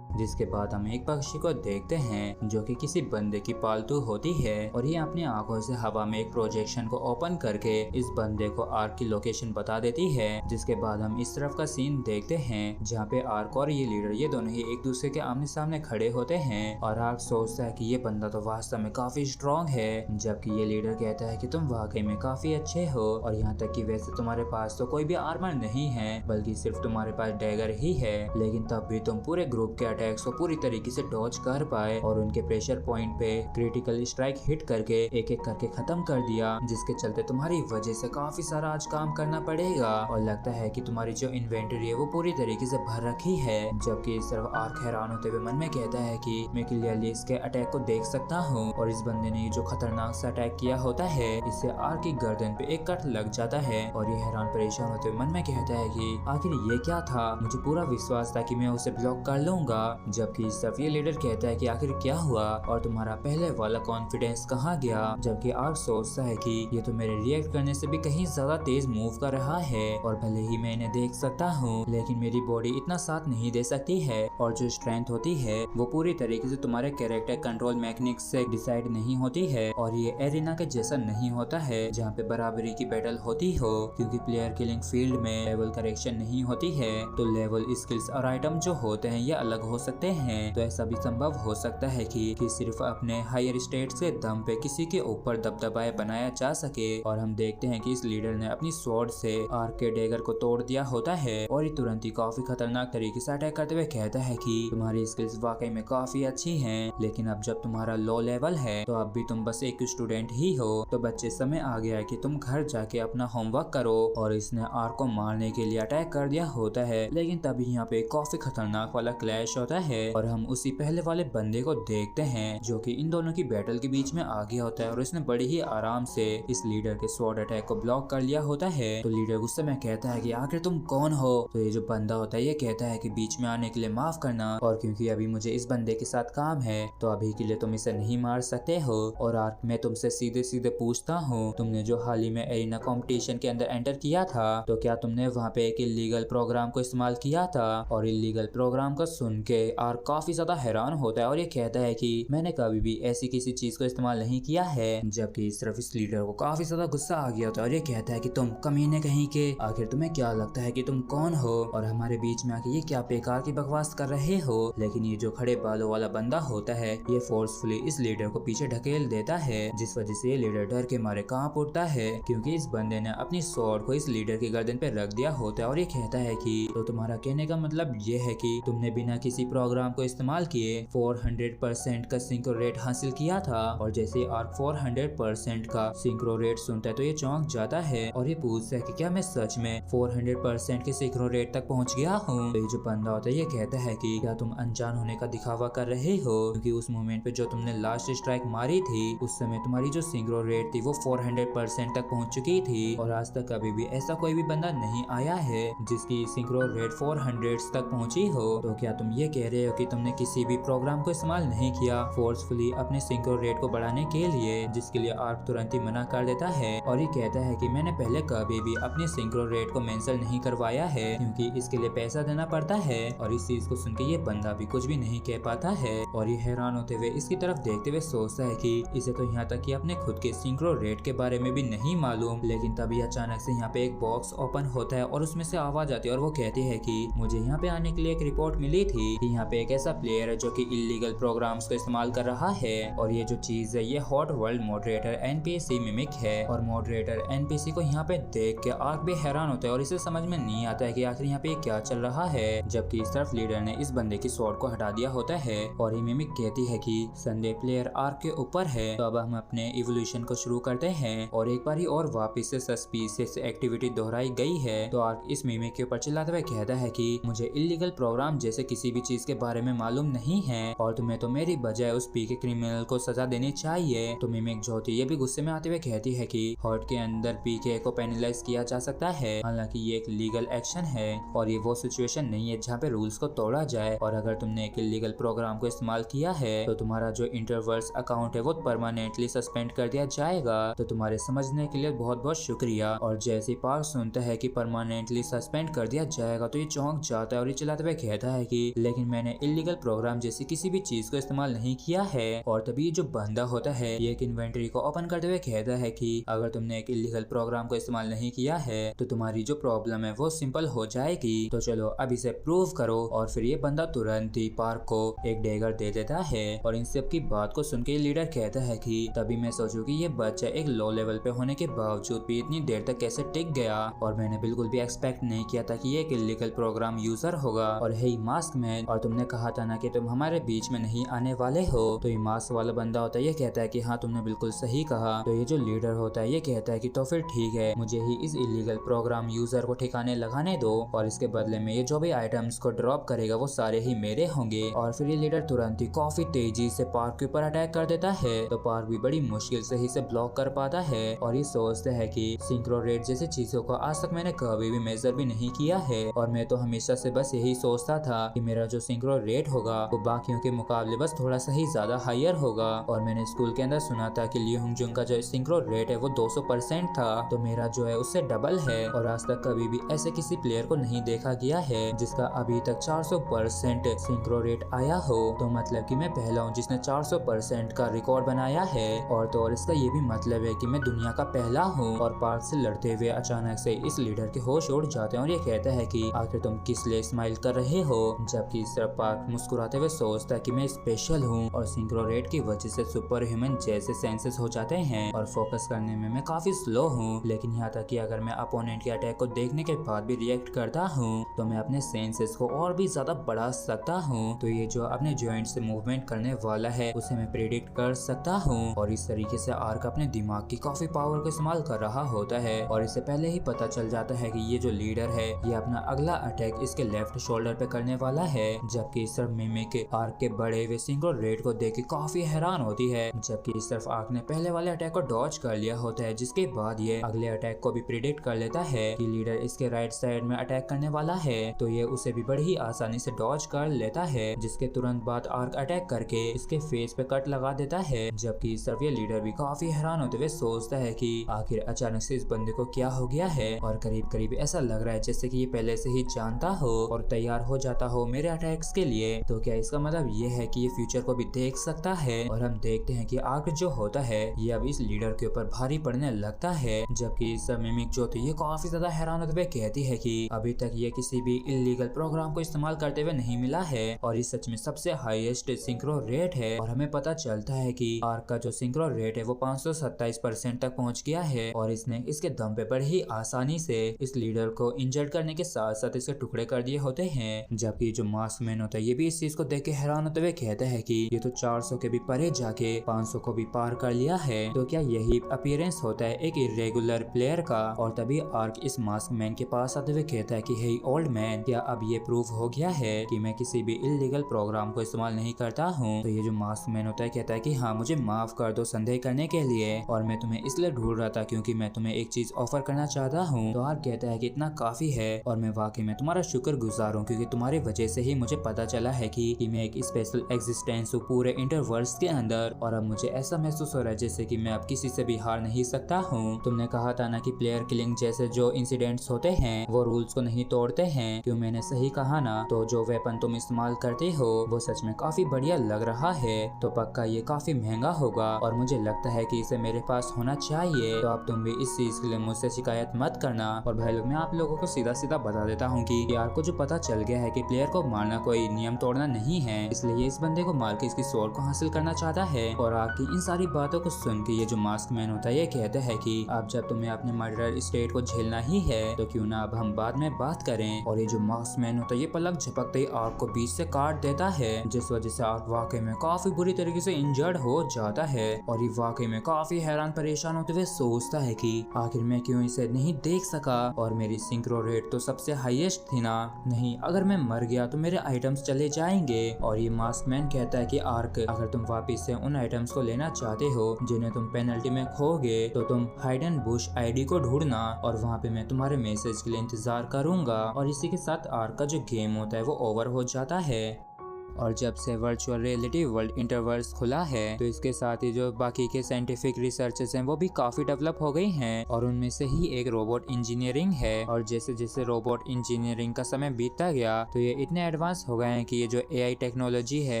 जिसके बाद हम एक पक्षी को देखते हैं जो कि किसी बंदे की पालतू होती है और ये अपनी आंखों से हवा में एक प्रोजेक्शन को ओपन करके इस बंदे को आर्क की लोकेशन बता देती है। जिसके बाद हम इस तरफ का सीन देखते हैं जहाँ पे आर्क और ये लीडर ये दोनों ही एक दूसरे के आमने सामने खड़े होते हैं और आर्क सोचता है कि ये बंदा तो वास्तव में काफी स्ट्रॉन्ग है, जबकि ये लीडर कहता है कि तुम वाकई में काफी अच्छे हो और यहाँ तक कि वैसे तुम्हारे पास तो कोई भी आर्मर नहीं है बल्कि सिर्फ तुम्हारे पास डैगर ही है, लेकिन तब भी तुम पूरे ग्रुप के अटैक्स को पूरी तरीके से डॉज कर पाए और उनके प्रेशर पॉइंट पे क्रिटिकल स्ट्राइक हिट करके एक एक करके खत्म कर दिया, जिसके चलते तुम्हारी वजह से काफी सारा आज काम करना पड़ेगा और लगता है कि तुम्हारी जो इन्वेंटरी है वो पूरी तरीके से भर रखी है। जबकि इस तरफ आर्क हैरान होते हुए मन में कहता है कि मैं क्लियरली इसके अटैक को देख सकता हूँ और इस बंदे ने जो खतरनाक सा अटैक किया होता है इससे आर्क की गर्दन पे एक कट लग जाता है और ये हैरान परेशान होते हुए मन में कहता है कि आखिर ये क्या था, मुझे पूरा विश्वास था कि मैं उसे ब्लॉक कर लूंगा। जबकि इस तरफ ये लीडर कहता है कि आखिर क्या हुआ और तुम्हारा पहले वाला कॉन्फिडेंस कहाँ गया। जबकि आर्क सोचता है कि ये तो मेरे रिएक्ट करने से भी कहीं ज्यादा तेज मूव कर रहा है और भले ही मैं इन्हें देख सकता हूँ लेकिन मेरी बॉडी इतना साथ नहीं दे सकती है और जो स्ट्रेंथ होती है वो पूरी तरीके से तुम्हारे कैरेक्टर कंट्रोल मैकेनिक्स से डिसाइड नहीं होती है और ये एरिना के जैसा नहीं होता है जहाँ पे बराबरी की बैटल होती हो, क्योंकि प्लेयर किलिंग फील्ड में लेवल करेक्शन नहीं होती है तो लेवल स्किल्स और आइटम जो होते हैं ये अलग हो सकते हैं। तो ऐसा भी संभव हो सकता है कि सिर्फ अपने हायर स्टेट्स के दम पे किसी के ऊपर दबदबाए बनाया जा सके। और हम देखते हैं कि इस लीडर ने अपनी स्वॉर्ड से आर्क के डैगर को तोड़ दिया होता है और ये तुरंत ही काफी खतरनाक तरीके से अटैक करते हुए कहता है कि तुम्हारी स्किल्स वाकई में काफी अच्छी हैं, लेकिन अब जब तुम्हारा लो लेवल है तो अब भी तुम बस एक स्टूडेंट ही हो, तो बच्चे समय आ गया है कि तुम घर जाके अपना होमवर्क करो। और इसने आर्क को मारने के लिए अटैक कर दिया होता है, लेकिन तभी यहाँ पे काफी खतरनाक वाला क्लैश होता होता है और हम उसी पहले वाले बंदे को देखते हैं जो कि इन दोनों की बैटल के बीच में आ गया होता है और उसने बड़ी ही आराम से इस लीडर के स्वॉर्ड अटैक को ब्लॉक कर लिया होता है। तो लीडर गुस्से में कहता है कि आखिर तुम कौन हो। तो ये जो बंदा होता है ये कहता है कि बीच में आने के लिए माफ करना, और क्योंकि अभी मुझे इस बंदे के साथ काम है तो अभी के लिए तुम इसे नहीं मार सकते हो। और आर्क मैं तुमसे सीधे सीधे पूछता हूँ, तुमने जो हाल ही में एरिना कंपटीशन के अंदर एंटर किया था तो क्या तुमने वहाँ पे एक इलीगल प्रोग्राम को इस्तेमाल किया था। और इलीगल प्रोग्राम को सुन के आर्क काफी ज्यादा हैरान होता है और ये कहता है कि मैंने कभी भी ऐसी किसी चीज को इस्तेमाल नहीं किया है। जबकि सिर्फ इस लीडर को काफी ज्यादा गुस्सा आ गया होता है और ये कहता है कि तुम कमीने कहीं के, आखिर तुम्हें क्या लगता है कि तुम कौन हो और हमारे बीच में आके ये क्या बेकार की बकवास कर रहे हो। लेकिन ये जो खड़े बालों वाला बंदा होता है ये फोर्सफुली इस लीडर को पीछे ढकेल देता है, जिस वजह से ये लीडर डर के मारे कांप उठता है क्योंकि इस बंदे ने अपनी स्वॉर्ड को इस लीडर की गर्दन पे रख दिया होता है। और ये कहता है कि तो तुम्हारा कहने का मतलब ये है कि तुमने बिना किसी प्रोग्राम को इस्तेमाल किए 400% का सिंक्रो रेट हासिल किया था। और जैसे आर्क 400% का सिंक्रो रेट सुनता है तो ये चौंक जाता है और ये पूछता है कि क्या मैं सच में 400% के सिंक्रो रेट तक पहुंच गया हूँ। तो ये जो बंदा होता है ये कहता है कि क्या तुम अनजान होने का दिखावा कर रहे हो, क्योंकि उस मोमेंट पे जो तुमने लास्ट स्ट्राइक मारी थी उस समय तुम्हारी जो सिंक्रो रेट थी वो 400% तक पहुंच चुकी थी। और आज तक कभी भी ऐसा कोई भी बंदा नहीं आया है जिसकी सिंक्रो रेट 400 तक पहुंची हो। तो क्या तुम ये कह रहे हो कि तुमने किसी भी प्रोग्राम को इस्तेमाल नहीं किया फोर्सफुली अपने सिंक्रो रेट को बढ़ाने के लिए, जिसके लिए आर्क तुरंत ही मना कर देता है और ये कहता है कि मैंने पहले कभी भी अपने सिंक्रो रेट को मेंशन नहीं करवाया है क्योंकि इसके लिए पैसा देना पड़ता है। और इस चीज को सुन के ये बंदा भी कुछ भी नहीं कह पाता है और ये हैरान होते हुए इसकी तरफ देखते हुए सोचता है कि इसे तो यहाँ तक कि अपने खुद के सिंक्रो रेट के बारे में भी नहीं मालूम। लेकिन तभी अचानक से यहाँ पे एक बॉक्स ओपन होता है और उसमें से आवाज आती है और वो कहती है कि मुझे यहाँ पे आने के लिए एक रिपोर्ट मिली थी कि यहाँ पे एक ऐसा प्लेयर है जो कि इलीगल प्रोग्राम्स को इस्तेमाल कर रहा है। और ये जो चीज है ये hot world moderator NPC mimic है। और मॉडरेटर एनपीसी को यहाँ पे देख के आर्क भी हैरान होता है और इसे समझ में नहीं आता है कि आखिर यहाँ पे क्या चल रहा है। जबकि इस तरफ लीडर ने इस बंदे की स्वॉर्ड को हटा दिया होता है और ये मिमिक कहती है कि संडे प्लेयर आर्क के ऊपर है, तो अब हम अपने इवोल्यूशन को शुरू करते हैं। और एक बारी और वापस से सस्पिशियस एक्टिविटी दोहराई गई है तो आर्क इस मिमिक के ऊपर चिल्लाते हुए कहता है कि मुझे इलीगल प्रोग्राम जैसे किसी भी चीज के बारे में मालूम नहीं है और तुम्हें तो मेरी बजाय उस पी के क्रिमिनल को सजा देनी चाहिए। तो मिमिक जो होती है ये भी गुस्से में आते हुए कहती है कि हॉट के अंदर पीके को पेनलाइज किया जा सकता है, हालांकि ये एक लीगल एक्शन है और ये वो सिचुएशन नहीं है जहाँ पे रूल्स को तोड़ा जाए। और अगर तुमने एक इलीगल प्रोग्राम को इस्तेमाल किया है तो तुम्हारा जो इंटरवर्स अकाउंट है वो परमानेंटली सस्पेंड कर दिया जाएगा। तो तुम्हारे समझने के लिए बहुत बहुत शुक्रिया। और जैसे पार्क सुनता है कि परमानेंटली सस्पेंड कर दिया जाएगा तो ये चौंक जाता है और ये चिल्लाते हुए कहता है कि लेकिन मैंने इलीगल प्रोग्राम जैसी किसी भी चीज को इस्तेमाल नहीं किया है। और तभी जो बंदा होता है ये एक इन्वेंटरी को ओपन करते हुए कहता है कि अगर तुमने एक इलीगल प्रोग्राम को इस्तेमाल नहीं किया है तो तुम्हारी जो प्रॉब्लम है वो सिंपल हो जाएगी, तो चलो अब इसे प्रूव करो। और फिर ये बंदा तुरंत ही पार्क को एक डेगर दे देता है। और इन सब की बात को सुन के लीडर कहता है कि तभी मैं सोचूं कि ये बच्चा एक लो लेवल पे होने के बावजूद भी इतनी देर तक कैसे टिक गया, और मैंने बिल्कुल भी एक्सपेक्ट नहीं किया था कि ये एक इलीगल प्रोग्राम यूजर होगा। और हे मास्क मैन, और तुमने कहा था ना कि तुम हमारे बीच में नहीं आने वाले हो। तो ये मास्क वाला बंदा होता है ये कहता है कि हाँ तुमने बिल्कुल सही कहा। तो ये जो लीडर होता है ये कहता है कि तो फिर ठीक है, मुझे ही इस इलीगल प्रोग्राम यूजर को ठिकाने लगाने दो और इसके बदले में ये जो भी आइटम्स को ड्रॉप करेगा वो सारे ही मेरे होंगे। और फिर ये लीडर तुरंत ही काफी तेजी से पार्क के ऊपर अटैक कर देता है। तो पार्क भी बड़ी मुश्किल से ही इसे ब्लॉक कर पाता है और ये सोचता है कि सिंक्रो रेट जैसी चीजों को आज तक मैंने कभी भी मेजर भी नहीं किया है और मैं तो हमेशा से बस यही सोचता था कि मेरा जो सिंक्रो रेट होगा वो बाकियों के मुकाबले बस थोड़ा सा ही ज्यादा हायर होगा। और मैंने स्कूल के अंदर सुना था कि ली हुंगजुंग का जो सिंक्रो रेट है वो 200% था, तो मेरा जो है उससे डबल है। और आज तक कभी भी ऐसे किसी प्लेयर को नहीं देखा गया है जिसका अभी तक 400% सिंक्रो रेट आया हो। तो मतलब कि मैं पहला हूँ जिसने 400% का रिकॉर्ड बनाया है। और तो और इसका ये भी मतलब है कि मैं दुनिया का पहला हूँ। और पार्क से लड़ते हुए अचानक से इस लीडर के होश उड़ जाते हैं और ये कहता है कि आखिर तुम किस लिए स्माइल कर रहे हो। जबकि इस तरफ पार्क मुस्कुराते हुए सोचता है कि मैं स्पेशल हूँ और सिंक्रो रेट की वजह से सुपर ह्यूमन जैसे सेंसेस हो जाते हैं और फोकस करने में मैं काफी स्लो हूँ। लेकिन यहाँ तक कि अगर मैं अपोनेंट के अटैक को देखने के बाद भी रिएक्ट करता हूँ तो मैं अपने सेंसेस को और भी ज्यादा बढ़ा सकता हूँ। तो ये जो अपने जॉइंट से मूवमेंट करने वाला है उसे मैं प्रेडिक्ट कर सकता हूँ। और इस तरीके से आर्क अपने दिमाग की काफी पावर को इस्तेमाल कर रहा होता है और इससे पहले ही पता चल जाता है कि ये जो लीडर है ये अपना अगला अटैक इसके लेफ्ट शोल्डर पे करने वाला है। जबकि इस तरफ मिमिक आर्क के बड़े हुए सिंक्रो रेट को देख के काफी हैरान होती है, जबकि इस तरफ आर्क ने पहले वाले अटैक को डॉज कर लिया होता है, जिसके बाद ये अगले अटैक को भी प्रिडिक्ट कर लेता है कि लीडर इसके राइट साइड में अटैक करने वाला है, तो ये उसे भी बड़ी ही आसानी से डॉज कर लेता है, जिसके तुरंत बाद आर्क अटैक करके इसके फेस पे कट लगा देता है। जबकि इस तरफ ये लीडर भी काफी हैरान होते हुए सोचता है कि आखिर अचानक से इस बंदे को क्या हो गया है, और करीब करीब ऐसा लग रहा है जैसे कि ये पहले से ही जानता हो और तैयार हो जाता हो मेरे अटैक्स के लिए। तो क्या इसका मतलब ये है कि ये फ्यूचर को भी देख सकता है, और हम देखते हैं कि आर्क जो होता है ये अब इस लीडर के ऊपर भारी पड़ने लगता है। जबकि इस मिमिक जो थी ये काफी ज्यादा हैरान होते हुए कहती है कि अभी तक ये किसी भी इलीगल प्रोग्राम को इस्तेमाल करते हुए नहीं मिला है, और ये सच में सबसे हाईएस्ट सिंक्रो रेट है। और हमें पता चलता है कि आर्क का जो सिंक्रो रेट है वो 527% तक पहुंच गया है, और इसने इसके दम पे बड़ी ही आसानी से इस लीडर को इंजर्ड करने के साथ साथ इसके टुकड़े कर दिए होते हैं। जबकि जो मास्क मैन होता है ये भी इस चीज को देख के हैरान होते हुए कहता है कि ये तो 400 के भी परे जाके 500 को भी पार कर लिया है, तो क्या यही अपीयरेंस होता है एक इरेगुलर प्लेयर का। और तभी आर्क इस मास्क मैन के पास आते हुए कहता है कि हे ओल्ड मैन, क्या अब ये प्रूफ हो गया है कि मैं किसी भी इलीगल प्रोग्राम को इस्तेमाल नहीं करता हूँ। तो ये जो मास्क मैन होता है कहता है कि हाँ, मुझे माफ कर दो संदेह करने के लिए, और मैं तुम्हें इसलिए ढूंढ रहा था क्योंकि मैं तुम्हें एक चीज ऑफर करना चाहता हूँ। तो आर्क कहता है कि इतना काफी है, और मैं वाकई में तुम्हारा शुक्रगुजार हूँ क्योंकि तुम्हारी वजह से ही मुझे पता चला है कि मैं एक स्पेशल एग्जिस्टेंस हूँ पूरे इंटरवर्स के अंदर, और अब मुझे ऐसा महसूस हो रहा है जैसे कि मैं अब किसी से भी हार नहीं सकता हूँ। तुमने कहा था ना कि प्लेयर किलिंग जैसे जो इंसिडेंट्स होते हैं वो रूल्स को नहीं तोड़ते हैं, क्यों मैंने सही कहा ना। तो जो वेपन तुम इस्तेमाल करते हो वो सच में काफी बढ़िया लग रहा है, तो पक्का ये काफी महंगा होगा, और मुझे लगता है कि इसे मेरे पास होना चाहिए। तो अब तुम भी इस चीज के लिए मुझसे शिकायत मत करना। और भाई लोग, मैं आप लोगों को सीधा सीधा बता देता हूँ कि यार को जो पता चल गया है कि प्लेयर को मारना कोई नियम तोड़ना नहीं है, इसलिए इस बंदे को मार के इसकी सोल को हासिल करना चाहता है। और आपकी इन सारी बातों को सुन के ये जो मास्क मैन होता है ये कहता है कि अब जब तुम्हें अपने मर्डर स्टेट को झेलना ही है तो क्यों ना अब हम बाद में बात करें। और ये जो मास्क मैन होता है ये पलक झपकते ही आर्क को बीच से काट देता है, जिस वजह से आर्क वाकई में काफी बुरी तरीके से इंजर्ड हो जाता है। और ये वाकई में काफी हैरान परेशान होते हुए सोचता है कि आखिर मैं क्यों इसे नहीं देख सका, और मेरी सिंक्रो रेट तो सबसे हाईएस्ट थी ना। नहीं, अगर मैं मर गया तो मेरे आइटम्स चले जाएंगे। और ये मास्क मैन कहता है कि आर्क, अगर तुम वापस से उन आइटम्स को लेना चाहते हो जिन्हें तुम पेनल्टी में खोगे तो तुम हाइड एंड बुश आईडी को ढूंढना, और वहाँ पे मैं तुम्हारे मैसेज के लिए इंतजार करूंगा। और इसी के साथ आर्क का जो गेम होता है वो ओवर हो जाता है। और जब से वर्चुअल रियलिटी वर्ल्ड इंटरवर्स खुला है तो इसके साथ ही जो बाकी के साइंटिफिक रिसर्चेस हैं वो भी काफी डेवलप हो गई हैं, और उनमें से ही एक रोबोट इंजीनियरिंग है। और जैसे जैसे रोबोट इंजीनियरिंग का समय बीतता गया तो ये इतने एडवांस हो गए हैं कि ये जो एआई टेक्नोलॉजी है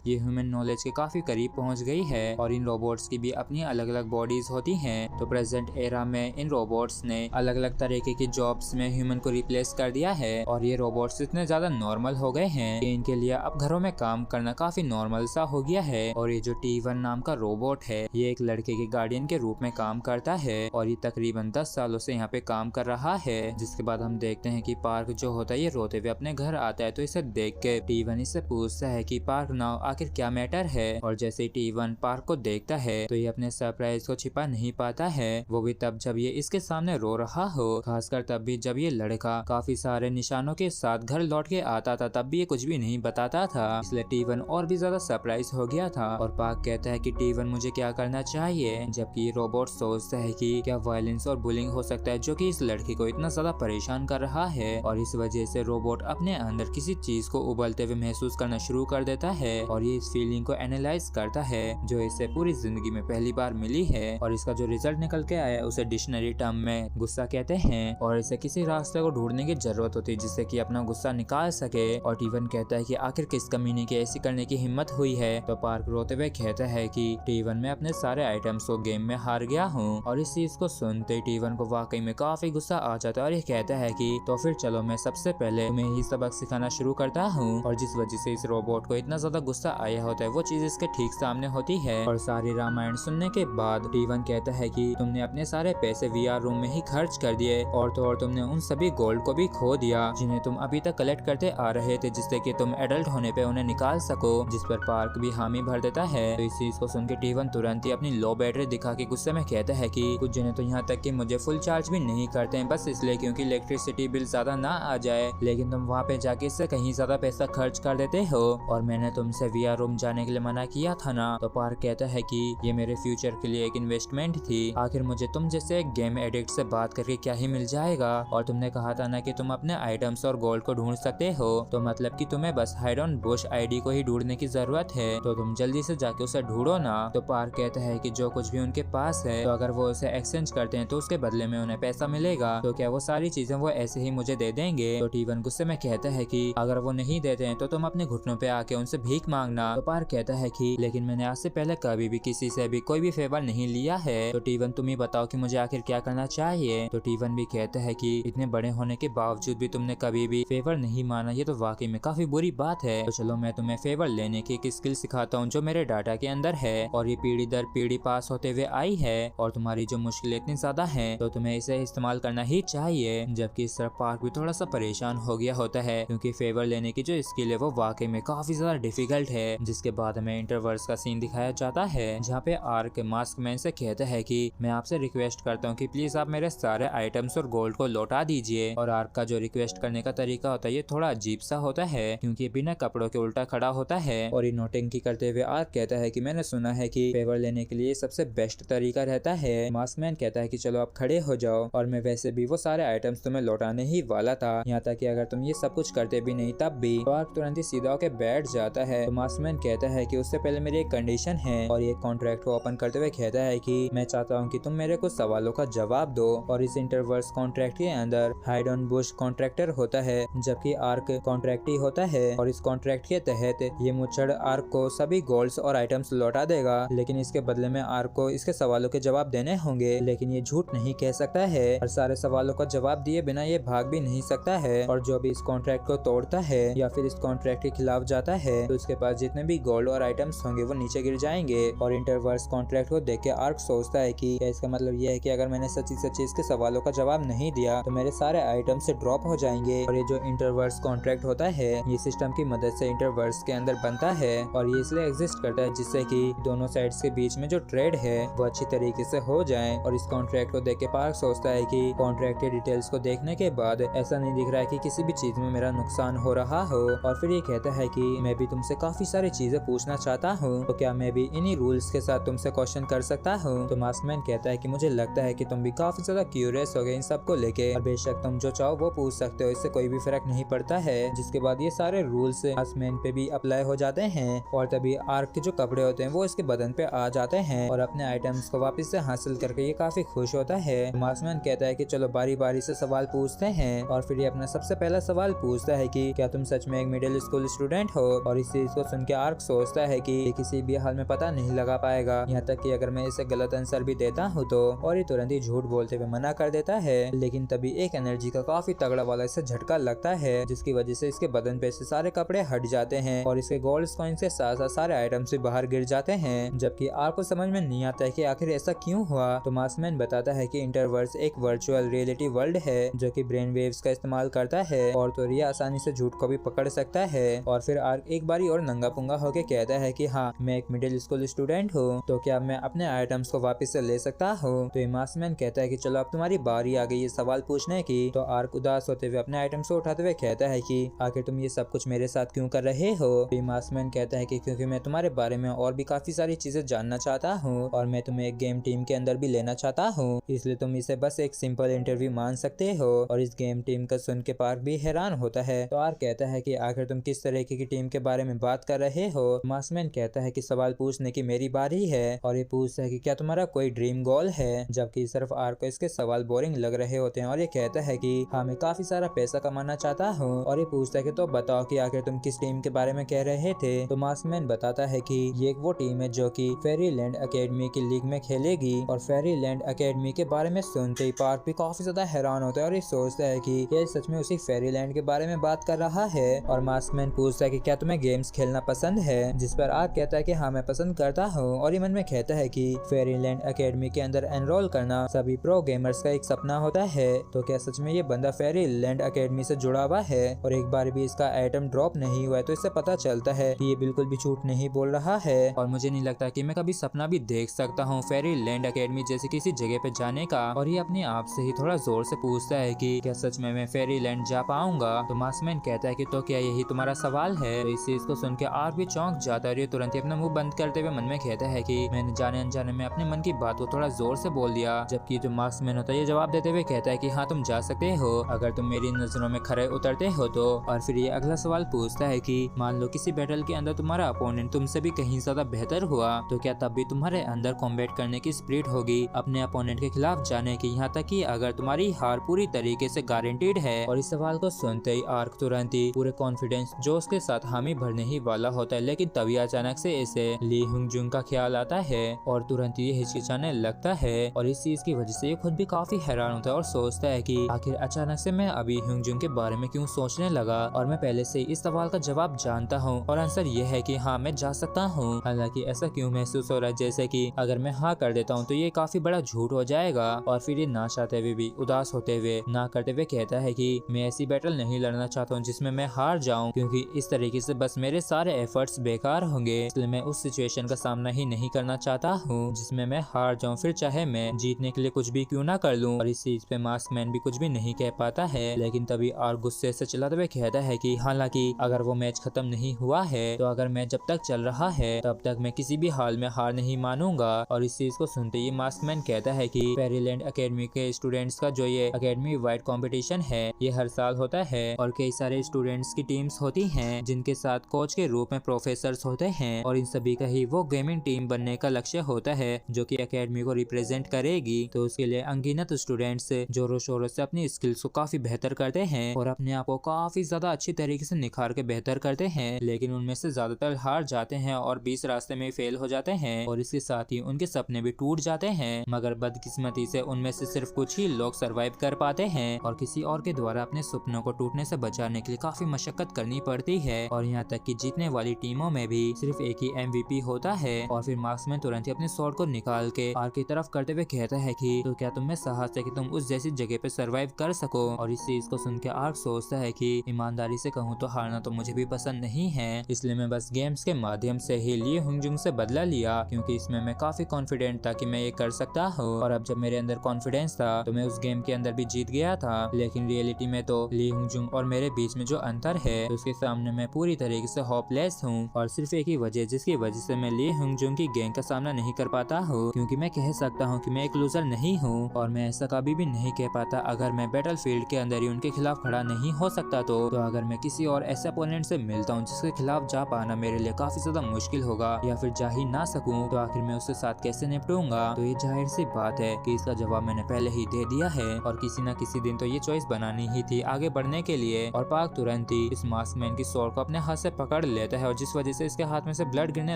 ये ह्यूमन नॉलेज के काफी करीब पहुंच गई है, और इन रोबोट्स की भी अपनी अलग अलग बॉडीज होती हैं। तो प्रेजेंट एरा में इन रोबोट्स ने अलग अलग तरीके की जॉब्स में ह्यूमन को रिप्लेस कर दिया है, और ये रोबोट्स इतने ज्यादा नॉर्मल हो गए हैं कि इनके लिए अब घरों में काम करना काफी नॉर्मल सा हो गया है। और ये जो T1 नाम का रोबोट है ये एक लड़के के गार्डियन के रूप में काम करता है, और ये तकरीबन 10 सालों से यहाँ पे काम कर रहा है। जिसके बाद हम देखते हैं कि पार्क जो होता है ये रोते हुए अपने घर आता है, तो इसे देख के T1 इससे पूछता है कि पार्क नाउ आखिर क्या मैटर है। और जैसे ही T1 पार्क को देखता है तो ये अपने सरप्राइज को छिपा नहीं पाता है, वो भी तब जब ये इसके सामने रो रहा हो, खासकर तब भी जब ये लड़का काफी सारे निशानों के साथ घर लौट के आता था तब भी ये कुछ भी नहीं बताता था, इसलिए T1 और भी ज्यादा सरप्राइज हो गया था। और पार्क कहता है कि T1 मुझे क्या करना चाहिए, जबकि रोबोट सोचता है कि क्या वायलेंस और बुलिंग हो सकता है जो कि इस लड़की को इतना ज्यादा परेशान कर रहा है। और इस वजह से रोबोट अपने अंदर किसी चीज को उबलते हुए महसूस करना शुरू कर देता है, और ये इस फीलिंग को एनालाइज करता है जो इसे पूरी जिंदगी में पहली बार मिली है। और इसका जो रिजल्ट निकल के आया उसे डिक्शनरी टर्म में गुस्सा कहते हैं, और इसे किसी रास्ते को ढूंढने की जरूरत होती है जिससे कि अपना गुस्सा निकाल सके। और T1 कहता है कि आखिर किस कमीने की ऐसी करने की हिम्मत हुई है। तो पार्क रोते हुए कहता है कि T1 में अपने सारे आइटम्स को गेम में हार गया हूँ। और इस चीज को सुनते T1 को वाकई में काफी गुस्सा आ जाता है, और ये कहता है कि तो फिर चलो मैं सबसे पहले तुम्हें ही सबक सिखाना शुरू करता हूँ। और जिस वजह से इस रोबोट को इतना ज्यादा गुस्सा आया होता है वो चीज इसके ठीक सामने होती है। और सारी रामायण सुनने के बाद T1 कहता है कि तुमने अपने सारे पैसे VR रूम में ही खर्च कर दिए, और तो और तुमने उन सभी गोल्ड को भी खो दिया जिन्हें तुम अभी तक कलेक्ट करते आ रहे थे, जिससे कि तुम एडल्ट होने पे उन्हें निकाल सको, जिस पर पार्क भी हामी भर देता है। तो इस चीज को सुन के टीवन तुरंत ही अपनी लो बैटरी दिखा के गुस्से में कहता है कि कुछ जने तो यहाँ तक कि मुझे फुल चार्ज भी नहीं करते हैं, बस इसलिए क्योंकि इलेक्ट्रिसिटी बिल ज्यादा ना आ जाए, लेकिन तुम वहाँ पे जाके इससे कहीं ज्यादा पैसा खर्च कर देते हो और मैंने तुमसे VR रूम जाने के लिए मना किया था ना। तो पार्क कहता है कि ये मेरे फ्यूचर के लिए एक इन्वेस्टमेंट थी, आखिर मुझे तुम जैसे एक गेम एडिक्ट से बात करके क्या ही मिल जाएगा, और तुमने कहा था ना कि तुम अपने आइटम्स और गोल्ड को ढूंढ सकते हो, तो मतलब कि तुम्हें बस हाइड ऑन बुश आईडी को ही ढूंढने की जरूरत है, तो तुम जल्दी से जाके उसे ढूंढो ना। तो पार्क कहता है कि जो कुछ भी उनके पास है, तो अगर वो उसे एक्सचेंज करते हैं तो उसके बदले में उन्हें पैसा मिलेगा, तो क्या वो सारी चीजें वो ऐसे ही मुझे दे देंगे। तो टीवन गुस्से में कहता है कि अगर वो नहीं देते हैं तो तुम अपने घुटनों पे आके उनसे भीख मांगना। तो पार्क कहता है कि लेकिन मैंने आज से पहले कभी भी किसी से भी कोई भी फेवर नहीं लिया है, तो टीवन तुम ही बताओ कि मुझे आखिर क्या करना चाहिए। तो टीवन भी कहता है कि इतने बड़े होने के बावजूद भी तुमने कभी भी फेवर नहीं माना, ये तो वाकई में काफी बुरी बात है। तो चलो मैं तुम्हें फेवर लेने की एक स्किल सिखाता हूँ जो मेरे डाटा के अंदर है, और ये पीढ़ी दर पीढ़ी पास होते हुए आई है, और तुम्हारी जो मुश्किल इतनी ज्यादा है तो तुम्हें इसे इस्तेमाल करना ही चाहिए। जबकि इस तरफ पार्क भी थोड़ा सा परेशान हो गया होता है, क्योंकि फेवर लेने की जो स्किल है वो वाकई में काफी ज्यादा डिफिकल्ट है। जिसके बाद हमें इंटरवर्स का सीन दिखाया जाता है, जहाँ पे आर्क मास्क मैन से कहता है कि मैं आपसे रिक्वेस्ट करता हूँ कि प्लीज आप मेरे सारे आइटम्स और गोल्ड को लौटा दीजिए। और आर्क का जो रिक्वेस्ट करने का तरीका होता है ये थोड़ा अजीब सा होता है, क्योंकि बिना कपड़ों के उल्टा खड़ा होता है, और ये नोटिंग करते हुए आर्क कहता है कि मैंने सुना है कि फेवर लेने के लिए सबसे बेस्ट तरीका रहता है। मास्क मैन कहता है कि चलो आप खड़े हो जाओ, और मैं वैसे भी वो सारे आइटम्स तुम्हें लौटाने ही वाला था, यहाँ तक कि अगर तुम ये सब कुछ करते भी नहीं तब भी। तो आर्क तुरंत ही सीधा होकर बैठ जाता है। तो मास्क मैन कहता है कि उससे पहले मेरी एक कंडीशन है, और ये कॉन्ट्रैक्ट को ओपन करते हुए कहता है कि मैं चाहता हूँ कि तुम मेरे कुछ सवालों का जवाब दो। और इस इंटरवर्स कॉन्ट्रैक्ट के अंदर हाइड ऑन बुश कॉन्ट्रैक्टर होता है, जबकि आर्क कॉन्ट्रैक्टी होता है, और इस कॉन्ट्रैक्ट के तहत ये मुच्छड़ आर्क को सभी गोल्ड्स और आइटम्स लौटा देगा, लेकिन इसके बदले में आर्क को इसके सवालों के जवाब देने होंगे। लेकिन ये झूठ नहीं कह सकता है, और सारे सवालों का जवाब दिए बिना ये भाग भी नहीं सकता है, और जो भी इस कॉन्ट्रैक्ट को तोड़ता है या फिर इस कॉन्ट्रैक्ट के खिलाफ जाता है तो उसके पास जितने भी गोल्ड और आइटम्स होंगे वो नीचे गिर जाएंगे। और इंटरवर्स कॉन्ट्रैक्ट को देख के आर्क सोचता है कि इसका मतलब ये है कि अगर मैंने सच्ची सच्ची इसके सवालों का जवाब नहीं दिया तो मेरे सारे आइटम से ड्रॉप हो जाएंगे। और ये जो इंटरवर्स कॉन्ट्रैक्ट होता है ये सिस्टम की मदद से इंटरवर्स के अंदर बनता है, और ये इसलिए एग्जिस्ट करता है जिससे कि दोनों साइड्स के बीच में जो ट्रेड है वो अच्छी तरीके से हो जाए। और इस कॉन्ट्रैक्ट को देख के पार्क सोचता है कि कॉन्ट्रैक्ट के डिटेल्स को देखने के बाद ऐसा नहीं दिख रहा है कि किसी भी चीज में मेरा नुकसान हो रहा हो। और फिर ये कहता है कि मैं भी तुमसे काफी सारी चीजें पूछना चाहता हूँ, तो क्या मैं भी इन्हीं रूल्स के साथ तुमसे क्वेश्चन कर सकता हूँ। तो मास्कमैन कहता है कि मुझे लगता है कि तुम भी काफी ज्यादा क्यूरियस हो गए इन सब को लेके, और बेशक तुम जो चाहो वो पूछ सकते हो, इससे कोई भी फर्क नहीं पड़ता है। जिसके बाद ये सारे रूल्स मास्कमैन पे भी अप्लाई हो जाते हैं, और तभी आर्क के जो कपड़े होते हैं वो इसके बदन पे आ जाते हैं, और अपने आइटम्स को वापस से हासिल करके ये काफी खुश होता है। मास्कमैन कहता है कि चलो बारी बारी से सवाल पूछते हैं, और फिर ये अपना सबसे पहला सवाल पूछता है कि क्या तुम सच में एक मिडिल स्कूल स्टूडेंट हो। और इस चीज को सुन के आर्क सोचता है कि ये किसी भी हाल में पता नहीं लगा पाएगा, यहाँ तक कि अगर मैं इसे गलत आंसर भी देता हूँ तो। और ये तुरंत ही झूठ बोलते हुए मना कर देता है, लेकिन तभी एक एनर्जी का काफी तगड़ा वाला इसे झटका लगता है, जिसकी वजह से इसके बदन पे से सारे कपड़े हट जाते हैं, और इसके गोल्ड कॉइंस के साथ साथ सारे आइटम्स भी बाहर गिर जाते हैं। जबकि आर्क को समझ में नहीं आता है कि आखिर ऐसा क्यों हुआ। तो मास्कमैन बताता है कि इंटरवर्स एक वर्चुअल रियलिटी वर्ल्ड है जो कि ब्रेन वेव्स का इस्तेमाल करता है, और तो ये आसानी से झूठ को भी पकड़ सकता है। और फिर आर्क एक बारी और नंगा पुंगा होके कहता है कि हाँ मैं एक मिडिल स्कूल स्टूडेंट हूँ, तो क्या मैं अपने आइटम्स को वापस से ले सकता हूँ। तो मास्कमैन कहता है कि चलो अब तुम्हारी बारी आ गई ये सवाल पूछने की। तो आर्क उदास होते हुए अपने आइटम्स को उठाते हुए कहता है कि आखिर तुम ये सब कुछ मेरे साथ क्यों कर रहे हो। तो मास्कमैन कहता है कि क्योंकि मैं तुम्हारे बारे में और भी काफी सारी चीजें जानना चाहता हूँ, और मैं तुम्हें एक गेम टीम के अंदर भी लेना चाहता हूँ, इसलिए तुम इसे बस एक सिंपल इंटरव्यू मान सकते हो। और इस गेम टीम का सुन के पार्क भी हैरान होता है। तो आर्क कहता है कि आखिर तुम किस तरीके की टीम के बारे में बात कर रहे हो। मास्कमैन कहता है कि सवाल पूछने की मेरी बारी है, और ये पूछता है कि क्या तुम्हारा कोई ड्रीम गोल है। जबकि सिर्फ आर्क को इसके सवाल बोरिंग लग रहे होते हैं, और ये कहता है कि हाँ मैं काफी सारा पैसा कमाना चाहता हूँ। और ये पूछता है कि तो बताओ कि आखिर तुम किस टीम के बारे में कह रहे थे। तो मास्कमैन बताता है कि ये एक वो टीम है जो कि फेरीलैंड एकेडमी की लीग में खेलेगी। और फेरीलैंड एकेडमी के बारे में सुनते ही पार्क भी काफी ज्यादा हैरान होता है, और ये सोचता है कि ये सच में उसी फेरीलैंड के बारे में बात कर रहा है। और मास्कमैन पूछता है कि क्या तुम्हें गेम्स खेलना पसंद है, जिस पर आर्क कहता है कि हाँ मैं पसंद करता हूँ। और ये मन में कहता है कि फेरीलैंड एकेडमी के अंदर एनरोल करना सभी प्रो गेमर्स का एक सपना होता है, तो क्या सच में ये बंदा फेरीलैंड एकेडमी से जुड़ा हुआ है। और एक बार भी इसका आइटम ड्रॉप नहीं हुआ है, तो इसे से पता चलता है कि ये बिल्कुल भी झूठ नहीं बोल रहा है और मुझे नहीं लगता कि मैं कभी सपना भी देख सकता हूँ फेरी लैंड एकेडमी जैसी किसी जगह पे जाने का। और ये अपने आप से ही थोड़ा जोर से पूछता है कि क्या सच में मैं फेरी लैंड जा पाऊंगा। तो मास्कमैन कहता है कि तो क्या यही तुम्हारा सवाल है। तो इस चीज को सुन के आर्क भी चौंक जाता है और ये तुरंत ही अपना मुंह बंद करते हुए मन में कहता है कि मैंने जाने अनजाने में अपने मन की बात को थोड़ा जोर से बोल दिया। जबकि जो मास्कमैन होता है ये जवाब देते हुए कहता है कि हाँ तुम जा सकते हो अगर तुम मेरी नजरों में खरे उतरते हो तो। और फिर ये अगला सवाल पूछता है कि मान लो किसी बैटल के अंदर तुम्हारा अपोनेंट तुमसे भी कहीं ज्यादा बेहतर हुआ तो क्या तब भी तुम्हारे अंदर कॉम्बैट करने की स्पिरिट होगी अपने अपोनेंट के खिलाफ जाने की, यहाँ तक कि अगर तुम्हारी हार पूरी तरीके से गारंटीड है। और इस सवाल को सुनते ही आर्क तुरंत ही पूरे कॉन्फिडेंस जोश के साथ हामी भरने ही वाला होता है, लेकिन तभी अचानक से इसे ली हुंग जुंग का ख्याल आता है और तुरंत ये हिचकिचाने लगता है। और इस चीज की वजह से ये खुद भी काफी हैरान होता है और सोचता है कि आखिर अचानक से मैं अभी हुंग जुंग के बारे में क्यों सोचने लगा और मैं पहले से इस सवाल का जवाब जानता हूँ। और आंसर ये है कि हाँ मैं जा सकता हूँ। हालांकि ऐसा क्यों महसूस हो रहा है जैसे कि अगर मैं हाँ कर देता हूँ तो ये काफी बड़ा झूठ हो जाएगा। और फिर ये ना चाहते हुए भी उदास होते हुए ना करते हुए कहता है कि मैं ऐसी बैटल नहीं लड़ना चाहता हूँ जिसमें मैं हार जाऊं, क्योंकि इस तरीके से बस मेरे सारे एफर्ट्स बेकार होंगे। इसलिए मैं उस सिचुएशन का सामना ही नहीं करना चाहता हूँ जिसमें मैं हार जाऊं, फिर चाहे मैं जीतने के लिए कुछ भी क्यों ना कर लूं। और इस चीज पे मास्कमैन भी कुछ भी नहीं कह पाता है, लेकिन तभी आर्क गुस्से से चिल्लाते हुए कहता है कि हालांकि अगर वो मैच खत्म नहीं हुआ है तो अगर मैच जब तक चल रहा है तब तक मैं किसी भी हाल में हार नहीं मानूंगा। और इस चीज को सुनते ही मास्कमैन कहता है कि फेरीलैंड एकेडमी के स्टूडेंट्स का जो ये एकेडमी वाइड कंपटीशन है ये हर साल होता है और कई सारे स्टूडेंट्स की टीम्स होती हैं जिनके साथ कोच के रूप में प्रोफेसर्स होते हैं और इन सभी का ही वो गेमिंग टीम बनने का लक्ष्य होता है जो कि एकेडमी को रिप्रेजेंट करेगी। तो उसके लिए अनगिनत स्टूडेंट्स जोरों शोरों से अपनी स्किल्स को काफी बेहतर करते हैं और अपने आप को काफी ज्यादा अच्छी तरीके से निखार के बेहतर करते हैं, लेकिन उनमें से ज्यादातर हार जाते हैं और 20 रास्ते में फेल हो जाते हैं और इसके साथ ही उनके सपने भी टूट जाते हैं। मगर बदकिस्मती से उनमें से सिर्फ कुछ ही लोग सरवाइव कर पाते हैं और किसी और के द्वारा अपने सपनों को टूटने से बचाने के लिए काफी मशक्कत करनी पड़ती है। और यहाँ तक कि जीतने वाली टीमों में भी सिर्फ एक ही MVP होता है। और फिर मार्क्समैन तुरंत ही अपने स्वॉर्ड को निकाल के आर्क की तरफ करते हुए कहता है कि तो क्या तुम्हें साहस है कि तुम उस जैसी जगह पे सरवाइव कर सको। और इस चीज को सुन के आर्क सोचता है कि ईमानदारी से कहूँ तो हारना तो मुझे भी पसंद नहीं है, इसलिए मैं बस गेम्स के माध्यम से ही ली हुंगजुंग से बदला लिया क्योंकि इसमें मैं काफी कॉन्फिडेंट था कि मैं ये कर सकता हूँ। और अब जब मेरे अंदर कॉन्फिडेंस था तो मैं उस गेम के अंदर भी जीत गया था, लेकिन रियलिटी में तो ली हुंगजुंग और मेरे बीच में जो अंतर है तो उसके सामने मैं पूरी तरीके से होपलेस हूँ। और सिर्फ एक ही वजह जिसकी वजह से मैं ली हुंगजुंग की गैंग का सामना नहीं कर पाता हूँ, क्योंकि मैं कह सकता हूँ कि मैं एक लूजर नहीं हूँ और मैं ऐसा कभी भी नहीं कह पाता अगर मैं बैटल फील्ड के अंदर ही उनके खिलाफ खड़ा नहीं हो सकता तो अगर मैं किसी और ऐसे अपोनेंट से मिलता हूँ जिसके खिलाफ जा पाना मेरे लिए काफी ज्यादा मुश्किल होगा या फिर जा ही ना सकूं तो आखिर मैं उसके साथ कैसे निपटूंगा। तो ये जाहिर सी बात है कि इसका जवाब मैंने पहले ही दे दिया है और किसी न किसी दिन तो ये चॉइस बनानी ही थी आगे बढ़ने के लिए। और पार्क तुरंत ही इस मास्कमैन की स्वॉर्ड को अपने हाथ से पकड़ लेता है और जिस वजह से इसके हाथ में से ब्लड गिरने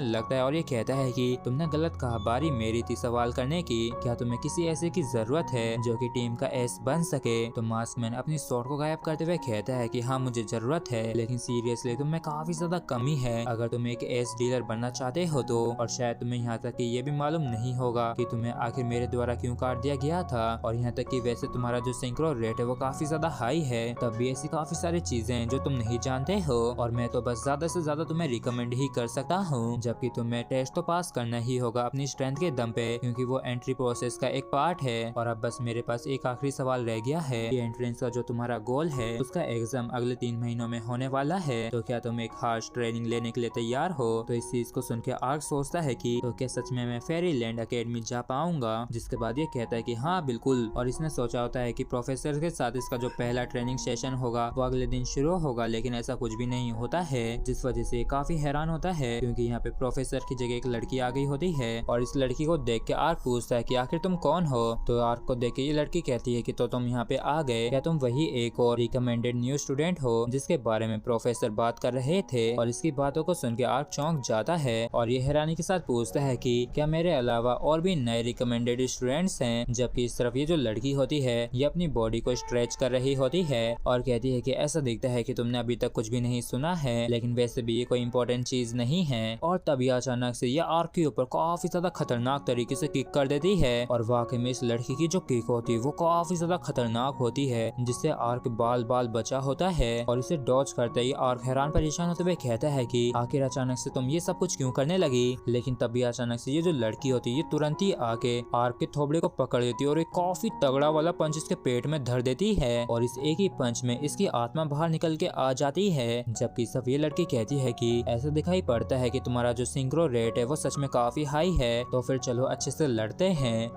लगता है और ये कहता है कि तुमने गलत कहा, बारी मेरी थी सवाल करने की, क्या तुम्हें किसी ऐसे की जरूरत है जो कि टीम का एस बन सके। तो मास्कमैन अपनी स्वॉर्ड को गायब करते हुए कहता है कि हाँ मुझे जरूरत है, लेकिन सीरियसली तुम्हें काफी ज्यादा कमी है अगर तुम एक एस डीलर बनना चाहते हो तो। और शायद तुम्हें यहाँ तक कि ये भी मालूम नहीं होगा कि तुम्हें आखिर मेरे द्वारा क्यों काट दिया गया था। और यहाँ तक कि वैसे तुम्हारा जो सिंक्रो रेट है वो काफी ज्यादा हाई है, तब भी ऐसी काफी सारी चीजें हैं जो तुम नहीं जानते हो और मैं तो बस ज्यादा से ज्यादा तुम्हें रिकमेंड ही कर सकता हूँ, जबकि तुम्हें टेस्ट तो पास करना ही होगा अपनी स्ट्रेंथ के दम पे क्योंकि वो एंट्री प्रोसेस का एक पार्ट है। और अब बस मेरे पास एक आखिरी सवाल रह गया है कि एंट्रेंस का जो तुम्हारा गोल है उसका एग्जाम अगले 3 महीनों में होने वाला है, तो क्या तुम एक हार्श ट्रेनिंग लेने के लिए तैयार हो। तो इस चीज को सुन के आर्क सोचता है कि तो क्या सच में मैं फेरीलैंड एकेडमी जा पाऊंगा, जिसके बाद ये कहता है कि हाँ बिल्कुल। और इसने सोचा होता है कि प्रोफेसर के साथ इसका जो पहला ट्रेनिंग सेशन होगा वो अगले दिन शुरू होगा, लेकिन ऐसा कुछ भी नहीं होता है, जिस वजह से काफी हैरान होता है क्योंकि यहाँ पे प्रोफेसर की जगह एक लड़की आ गई होती है। और इस लड़की को देख के आर्क पूछता है कि आखिर तुम कौन हो। तो आर्क को देख के ये लड़की कहती है कि तो तुम यहाँ पे आ गए, क्या तुम वही एक और रिकमेंडेड न्यू स्टूडेंट हो जिसके बारे में प्रोफेसर बात कर रहे थे। और इसकी बातों को सुन के आर्क चौंक जाता है और ये हैरानी के साथ पूछता है कि क्या मेरे अलावा और भी नए रिकमेंडेड स्टूडेंट्स हैं। जबकि इस तरफ ये जो लड़की होती है ये अपनी बॉडी को स्ट्रेच कर रही होती है और कहती है कि ऐसा दिखता है कि तुमने अभी तक कुछ भी नहीं सुना है, लेकिन वैसे भी ये कोई इंपॉर्टेंट चीज नहीं है। और तभी अचानक से ये आर्क के ऊपर काफी ज्यादा खतरनाक तरीके से किक कर देती है और वाकई में इस लड़की की जो किक होती है वो काफी ज्यादा खतरनाक होती है, जिससे आर्क बाल बाल बचा होता है। और इसे डॉज करते ही आर्क हैरान परेशान होते हुए कहता है कि आखिर अचानक से तुम ये सब कुछ क्यों करने लगी। लेकिन तभी अचानक से ये जो लड़की होती है ये तुरंत ही आके आर्क के थोबड़े को पकड़ लेती है और एक काफी तगड़ा वाला पंच इसके पेट में धर देती है और इस एक ही पंच में इसकी आत्मा बाहर निकल के आ जाती है। जबकि सब ये लड़की कहती है कि ऐसा दिखाई पड़ता है कि तुम्हारा जो सिंक्रो रेट है वो सच में काफी हाई है, तो फिर चलो अच्छे से लड़ते हैं।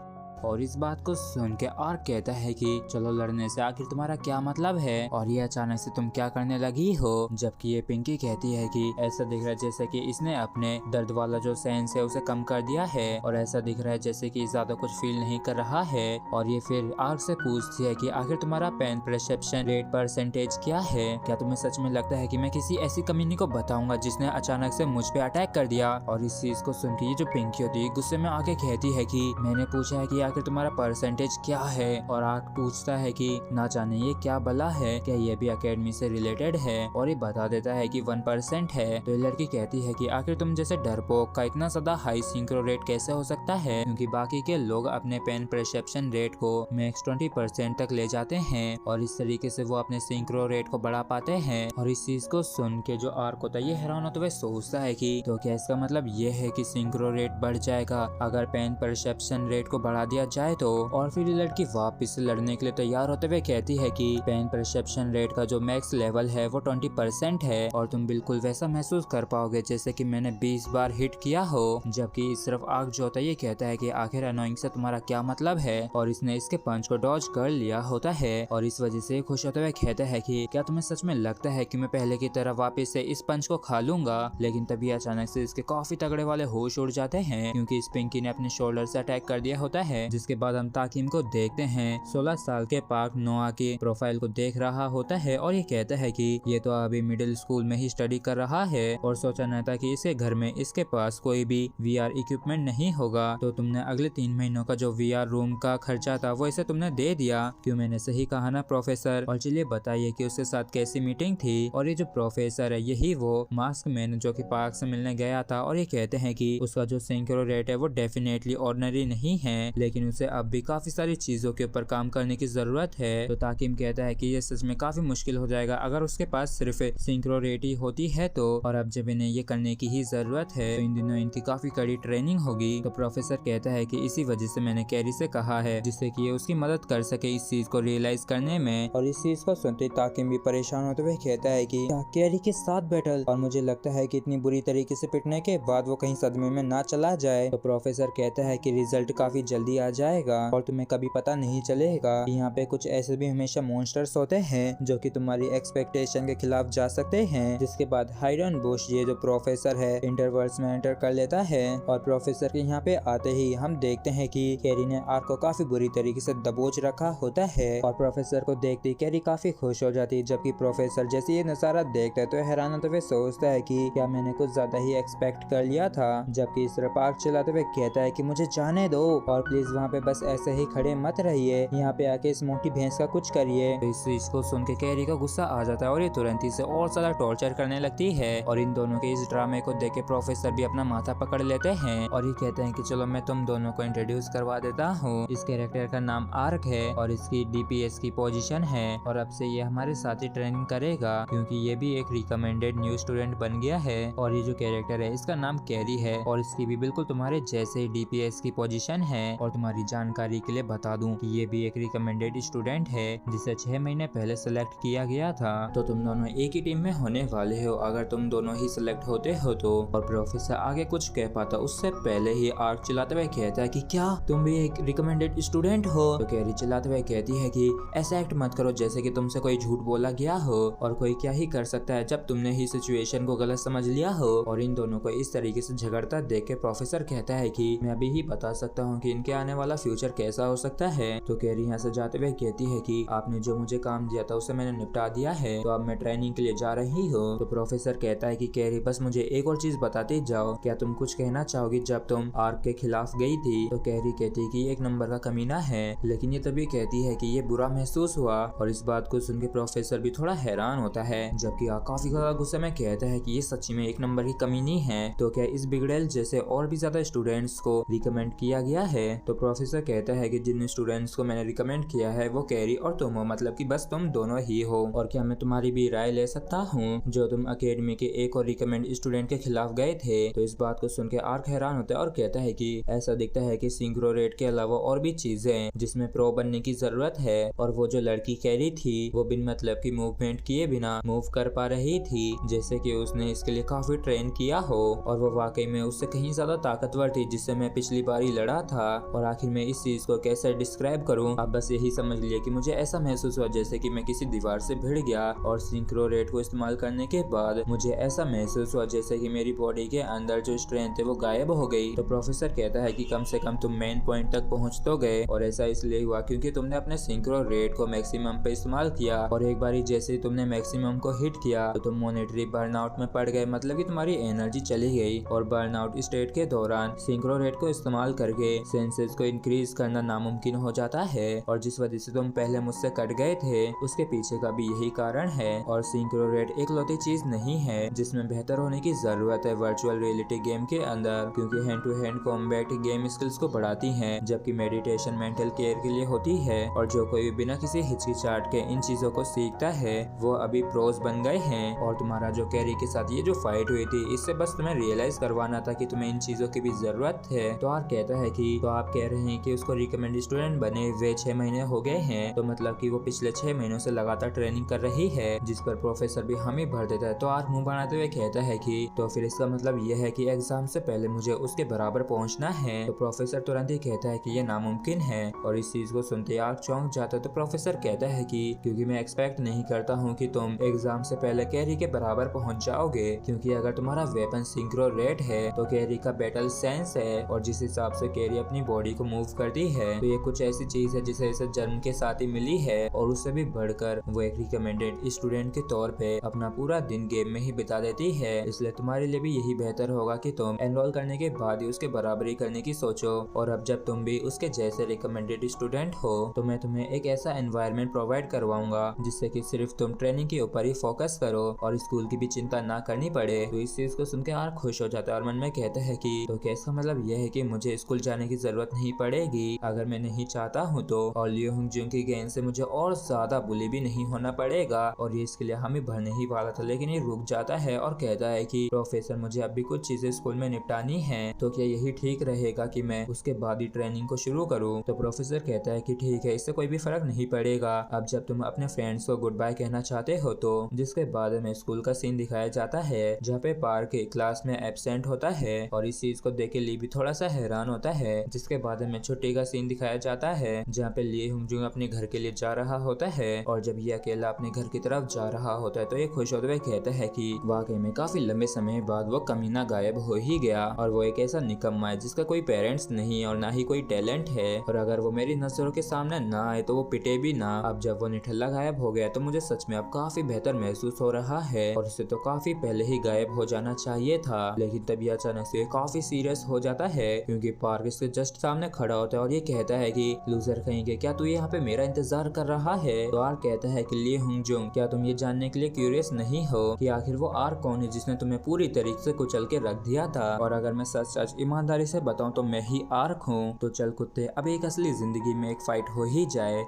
और इस बात को सुन के आर्क कहता है कि चलो लड़ने से आखिर तुम्हारा क्या मतलब है और ये अचानक से तुम क्या करने लगी हो। जबकि ये पिंकी कहती है कि ऐसा दिख रहा है जैसे कि इसने अपने दर्द वाला जो सेंस है उसे कम कर दिया है और ऐसा दिख रहा है जैसे कि ज्यादा कुछ फील नहीं कर रहा है। और ये फिर आर्क से पूछती है कि आखिर तुम्हारा पेन परसेप्शन रेट परसेंटेज क्या है, क्या तुम्हें सच में लगता है कि मैं किसी ऐसी कमीनी को बताऊंगा जिसने अचानक से मुझ पे अटैक कर दिया। और इस चीज को सुन के ये जो पिंकी होती है गुस्से में आके कहती है कि मैंने पूछा है कि आखिर तुम्हारा परसेंटेज क्या है। और आर्क पूछता है कि ना जाने ये क्या बला है, क्या ये भी एकेडमी से रिलेटेड है, और ये बता देता है कि 1% है। तो ये लड़की कहती है कि आखिर तुम जैसे डरपोक का इतना ज्यादा हाई सिंक्रो रेट कैसे हो सकता है, क्योंकि बाकी के लोग अपने पेन परसेप्शन रेट को मैक्स 20% तक ले जाते हैं और इस तरीके से वो अपने सिंक्रो रेट को बढ़ा पाते हैं। और इस चीज को सुन के जो आर्क होता है ये हैरान होता है, सोचता है कि तो क्या इसका मतलब ये है कि सिंक्रो रेट बढ़ जाएगा अगर पेन परसेप्शन रेट को बढ़ा दिया जाए तो। और फिर ये लड़की वापस लड़ने के लिए तैयार होते हुए कहती है कि पेन परसेप्शन रेट का जो मैक्स लेवल है वो 20% है और तुम बिल्कुल वैसा महसूस कर पाओगे जैसे कि मैंने 20 बार हिट किया हो। जबकि इस तरफ आर्क जो होता है ये कहता है कि आखिर अनोइंग से तुम्हारा क्या मतलब है, और इसने इसके पंच को डॉज कर लिया होता है और इस वजह से खुश होते हुए कहता है कि क्या तुम्हें सच में लगता है कि मैं पहले की तरह वापस से इस पंच को खा लूंगा। लेकिन तभी अचानक से इसके काफी तगड़े वाले होश उड़ जाते हैं क्योंकि इस पिंकी ने अपने शोल्डर से अटैक कर दिया होता है। जिसके बाद हम ताकिम को देखते हैं 16 साल के पार्क नोआ की प्रोफाइल को देख रहा होता है और ये कहता है कि ये तो अभी मिडिल स्कूल में ही स्टडी कर रहा है और सोचा न था कि इसके घर में इसके पास कोई भी VR इक्विपमेंट नहीं होगा। तो तुमने अगले 3 महीनों का जो VR रूम का खर्चा था वो इसे तुमने दे दिया। क्यों, मैंने सही कहा ना प्रोफेसर। और चलिए बताइए कि उसके साथ कैसी मीटिंग थी। और ये जो प्रोफेसर है यही वो मास्क मैन जो कि पार्क से मिलने गया था और ये कहते हैं कि उसका जो सिंक्रो रेट है वो डेफिनेटली ऑर्डिनरी नहीं है, लेकिन उसे अब भी काफी सारी चीजों के ऊपर काम करने की जरूरत है। तो ताकिम कहता है कि ये सच में काफी मुश्किल हो जाएगा अगर उसके पास सिर्फ सिंक्रो रेट ही होती है तो, और अब जब इन्हें ये करने की ही जरूरत है तो इन दिनों इनकी काफी कड़ी ट्रेनिंग होगी। तो प्रोफेसर कहता है कि इसी वजह से मैंने कैरी से कहा है जिससे कि ये उसकी मदद कर सके इस चीज को रियलाइज करने में। और इस चीज को सुनते ताकिम भी परेशान होते हुए कहता है कि कैरी के साथ बैटल, और मुझे लगता है कि इतनी बुरी तरीके से पिटने के बाद वो कहीं सदमे में ना चला जाए। तो प्रोफेसर कहता है कि रिजल्ट काफी जल्दी आ जाएगा और तुम्हें कभी पता नहीं चलेगा। यहाँ पे कुछ ऐसे भी हमेशा मॉन्स्टर्स होते हैं जो कि तुम्हारी एक्सपेक्टेशन के खिलाफ जा सकते हैं। जिसके बाद हाइरन बुश ये जो प्रोफेसर है इंटरवर्ल्ड्स में एंटर कर लेता है और प्रोफेसर के यहाँ पे आते ही हम देखते हैं कि कैरी ने आर्क को काफी बुरी तरीके से दबोच रखा होता है और प्रोफेसर को देखते ही कैरी काफी खुश हो जाती है। जबकि प्रोफेसर जैसे ये नजारा देखता है तो हैरान होते हुए सोचता है कि क्या मैंने कुछ ज्यादा ही एक्सपेक्ट कर लिया था। जबकि इस तरफ आर्क चलाते हुए कहता है कि मुझे जाने दो और प्लीज वहाँ पे बस ऐसे ही खड़े मत रहिए, यहाँ पे आके इस मोटी भैंस का कुछ करिए। तो इस चीज को सुन के कैरी का गुस्सा आ जाता है और ये तुरंत ही से और ज्यादा टॉर्चर करने लगती है। और इन दोनों के इस ड्रामे को देख के प्रोफेसर भी अपना माथा पकड़ लेते हैं और ये कहते हैं कि चलो मैं तुम दोनों को इंट्रोड्यूस करवा देता हूँ। इस कैरेक्टर का नाम आर्क है और इसकी DPS की पोजीशन है और अब से ये हमारे साथ ही ट्रेनिंग करेगा क्योंकि ये भी एक रिकमेंडेड न्यू स्टूडेंट बन गया है। और ये जो कैरेक्टर है इसका नाम कैरी है और इसकी भी बिल्कुल तुम्हारे जैसे ही DPS की पोजीशन है। और तुम्हारी जानकारी के लिए बता दूं कि ये भी एक रिकमेंडेड स्टूडेंट है जिसे 6 महीने पहले सिलेक्ट किया गया था। तो तुम दोनों एक ही टीम में होने वाले हो अगर तुम दोनों ही सिलेक्ट होते हो तो। और प्रोफेसर आगे कुछ कह पाता उससे पहले ही आर्क चिल्लाते हुए कहता है कि क्या तुम भी एक रिकमेंडेड स्टूडेंट हो। तो कैरी चिल्लाते हुए कहती है कि ऐसा एक्ट मत करो जैसे कि तुमसे कोई झूठ बोला गया हो, और कोई क्या ही कर सकता है जब तुमने ही सिचुएशन को गलत समझ लिया हो। और इन दोनों को इस तरीके से झगड़ता देख के प्रोफेसर कहता है कि मैं अभी ही बता सकता हूँ कि इनके आने वाला फ्यूचर कैसा हो सकता है। तो कैरी यहाँ से जाते हुए कहती है कि आपने जो मुझे काम दिया था उसे मैंने निपटा दिया है, तो अब मैं ट्रेनिंग के लिए जा रही हूँ। तो प्रोफेसर कहता है कि कैरी बस मुझे एक और चीज बताते जाओ, क्या तुम कुछ कहना चाहोगी जब तुम आर्क के खिलाफ गई थी। तो कैरी कहती है कि एक नंबर का कमीना है, लेकिन ये तभी कहती है कि ये बुरा महसूस हुआ। और इस बात को सुन के प्रोफेसर भी थोड़ा हैरान होता है जबकि काफी ज्यादा गुस्से में कहता है कि ये सच्ची में एक नंबर की कमीनी है। तो क्या इस बिगड़ेल जैसे और भी ज्यादा स्टूडेंट्स को रिकमेंड किया गया है। तो प्रोफेसर कहता है कि जिन स्टूडेंट्स को मैंने रिकमेंड किया है वो कैरी और तुम हो, मतलब कि बस तुम दोनों ही हो, और क्या मैं तुम्हारी भी राय ले सकता हूँ जो तुम अकेडमी के एक और रिकमेंड स्टूडेंट के खिलाफ गए थे। तो इस बात को सुन के आर्क हैरान होता है और कहता है कि ऐसा दिखता है कि सिंक्रो रेट के अलावा और भी चीजें जिसमें प्रो बनने की जरूरत है, और वो जो लड़की कैरी थी वो बिन मतलब की मूवमेंट किए बिना मूव कर पा रही थी, जैसे कि उसने इसके लिए काफी ट्रेन किया हो, और वो वाकई में उससे कहीं ज्यादा ताकतवर थी जिससे मैं पिछली बार ही लड़ा था। और आखिर में इस चीज को कैसे डिस्क्राइब करूं, आप बस यही समझ लिए कि मुझे ऐसा महसूस हुआ जैसे कि मैं किसी दीवार से भिड़ गया, और सिंक्रो रेट को इस्तेमाल करने के बाद मुझे ऐसा महसूस हुआ जैसे कि मेरी बॉडी के अंदर जो स्ट्रेंथ है वो गायब हो गई। तो प्रोफेसर कहता है कि कम से कम तुम मेन पॉइंट तक पहुंच तो गए, और ऐसा इसलिए हुआ क्योंकि तुमने अपने सिंक्रो रेट को मैक्सिमम पे इस्तेमाल किया, और एक बार जैसे तुमने मैक्सिमम को हिट किया तो तुम मॉनेटरी बर्नआउट में पड़ गए, मतलब कि तुम्हारी एनर्जी चली गई। और बर्नआउट स्टेट के दौरान सिंक्रो रेट को इस्तेमाल करके सेंसेस को इंक्रीज करना नामुमकिन हो जाता है, और जिस वजह से तुम पहले मुझसे कट गए थे उसके पीछे का भी यही कारण है। और सिंक्रो रेट एकलौती चीज नहीं है जिसमें बेहतर होने की जरूरत है वर्चुअल रियलिटी गेम के अंदर, क्योंकि hand to hand combat game skills को बढ़ाती है, जबकि मेडिटेशन मेंटल केयर के लिए होती है। और जो कोई बिना किसी हिचकिचाहट के इन चीजों को सीखता है वो अभी प्रोज बन गए हैं। और तुम्हारा जो कैरी के साथ ये जो फाइट हुई थी इससे बस तुम्हें रियलाइज करवाना था कि तुम्हें इन चीजों की भी जरूरत है। तो आर कहता है कि तो आप कह रहे हैं कि उसको रिकमेंड स्टूडेंट बने हुए 6 महीने हो गए हैं, तो मतलब कि वो पिछले 6 महीनों से लगातार ट्रेनिंग कर रही है, जिस पर प्रोफेसर भी हामी भर देता है। तो आर मुंह बनाते हुए कहता है कि तो फिर इसका मतलब यह है कि एग्जाम से पहले मुझे उसके बराबर पहुंचना है। तो प्रोफेसर तुरंत ही कहता है कि यह नामुमकिन है, और इस चीज को सुनते आर चौंक जाता है। तो प्रोफेसर कहता है कि क्योंकि मैं एक्सपेक्ट नहीं करता हूँ कि तुम एग्जाम से पहले कैरी के बराबर पहुंच जाओगे, क्योंकि अगर तुम्हारा वेपन सिंक्रो रेट है तो कैरी का बैटल सेंस है, और जिस हिसाब से कैरी अपनी बॉडी को मूव करती है तो ये कुछ ऐसी चीज है जिसे इसे जन्म के साथ ही मिली है, और उससे भी बढ़कर वो एक रिकमेंडेड स्टूडेंट के तौर पे अपना पूरा दिन गेम में ही बिता देती है। इसलिए तुम्हारे लिए भी यही बेहतर होगा कि तुम एनरोल करने के बाद ही उसके बराबरी करने की सोचो। और अब जब तुम भी उसके जैसे रिकमेंडेड स्टूडेंट हो तो मैं तुम्हें एक ऐसा एनवायरनमेंट प्रोवाइड करवाऊंगा जिससे कि सिर्फ तुम ट्रेनिंग के ऊपर ही फोकस करो और स्कूल की भी चिंता ना करनी पड़े। तो इस चीज को सुनकर आर खुश हो जाता है और मन में कहता है कि तो क्या इसका मतलब यह है कि मुझे स्कूल जाने की जरूरत नहीं पड़ेगी अगर मैं नहीं चाहता हूँ तो, और लियो हुंगजुंग की गेंद से मुझे और ज्यादा बुली भी नहीं होना पड़ेगा। और ये इसके लिए हमें भरने ही वाला था, लेकिन ये रुक जाता है और कहता है कि प्रोफेसर मुझे अब भी कुछ चीजें स्कूल में निपटानी है, तो क्या यही ठीक रहेगा कि मैं उसके बाद ही ट्रेनिंग को शुरू करूँ। तो प्रोफेसर कहता है कि ठीक है, इससे कोई भी फर्क नहीं पड़ेगा अब जब तुम अपने फ्रेंड्स को गुड बाय कहना चाहते हो। तो जिसके बाद में स्कूल का सीन दिखाया जाता है जहाँ पे पार्क क्लास में एब्सेंट होता है, और इस चीज को देख के ली भी थोड़ा सा हैरान होता है। जिसके बाद में छुट्टी का सीन दिखाया जाता है जहाँ पे ली हुंगजुंग अपने घर के लिए जा रहा होता है, और जब ये अकेला अपने घर की तरफ जा रहा होता है तो ये खुश होते हुए कहता है कि वाकई में काफी लंबे समय बाद वो कमीना गायब हो ही गया, और वो एक ऐसा निकम्मा है जिसका कोई पेरेंट्स नहीं और ना ही कोई टैलेंट है, और अगर वो मेरी नजरों के सामने ना आए तो वो पिटे भी ना। अब जब वो निठल्ला गायब हो गया तो मुझे सच में अब काफी बेहतर महसूस हो रहा है, और इसे तो काफी पहले ही गायब हो जाना चाहिए था। लेकिन तभी अचानक से काफी सीरियस हो जाता है क्योंकि पार्क इसके जस्ट सामने खड़ा होता है और ये कहता है कि लूजर कहेंगे क्या तू यहाँ पे मेरा इंतजार कर रहा है। तो आर कहता है कि ली हुंगजुंग क्या तुम ये जानने के लिए क्यूरियस नहीं हो कि आखिर वो आर कौन है जिसने तुम्हें पूरी तरीके से कुचल के रख दिया था। और अगर मैं सच सच ईमानदारी से बताऊं तो मैं ही आर्क हूँ। तो चल कुत्ते, अब एक असली जिंदगी में एक फाइट हो ही जाए।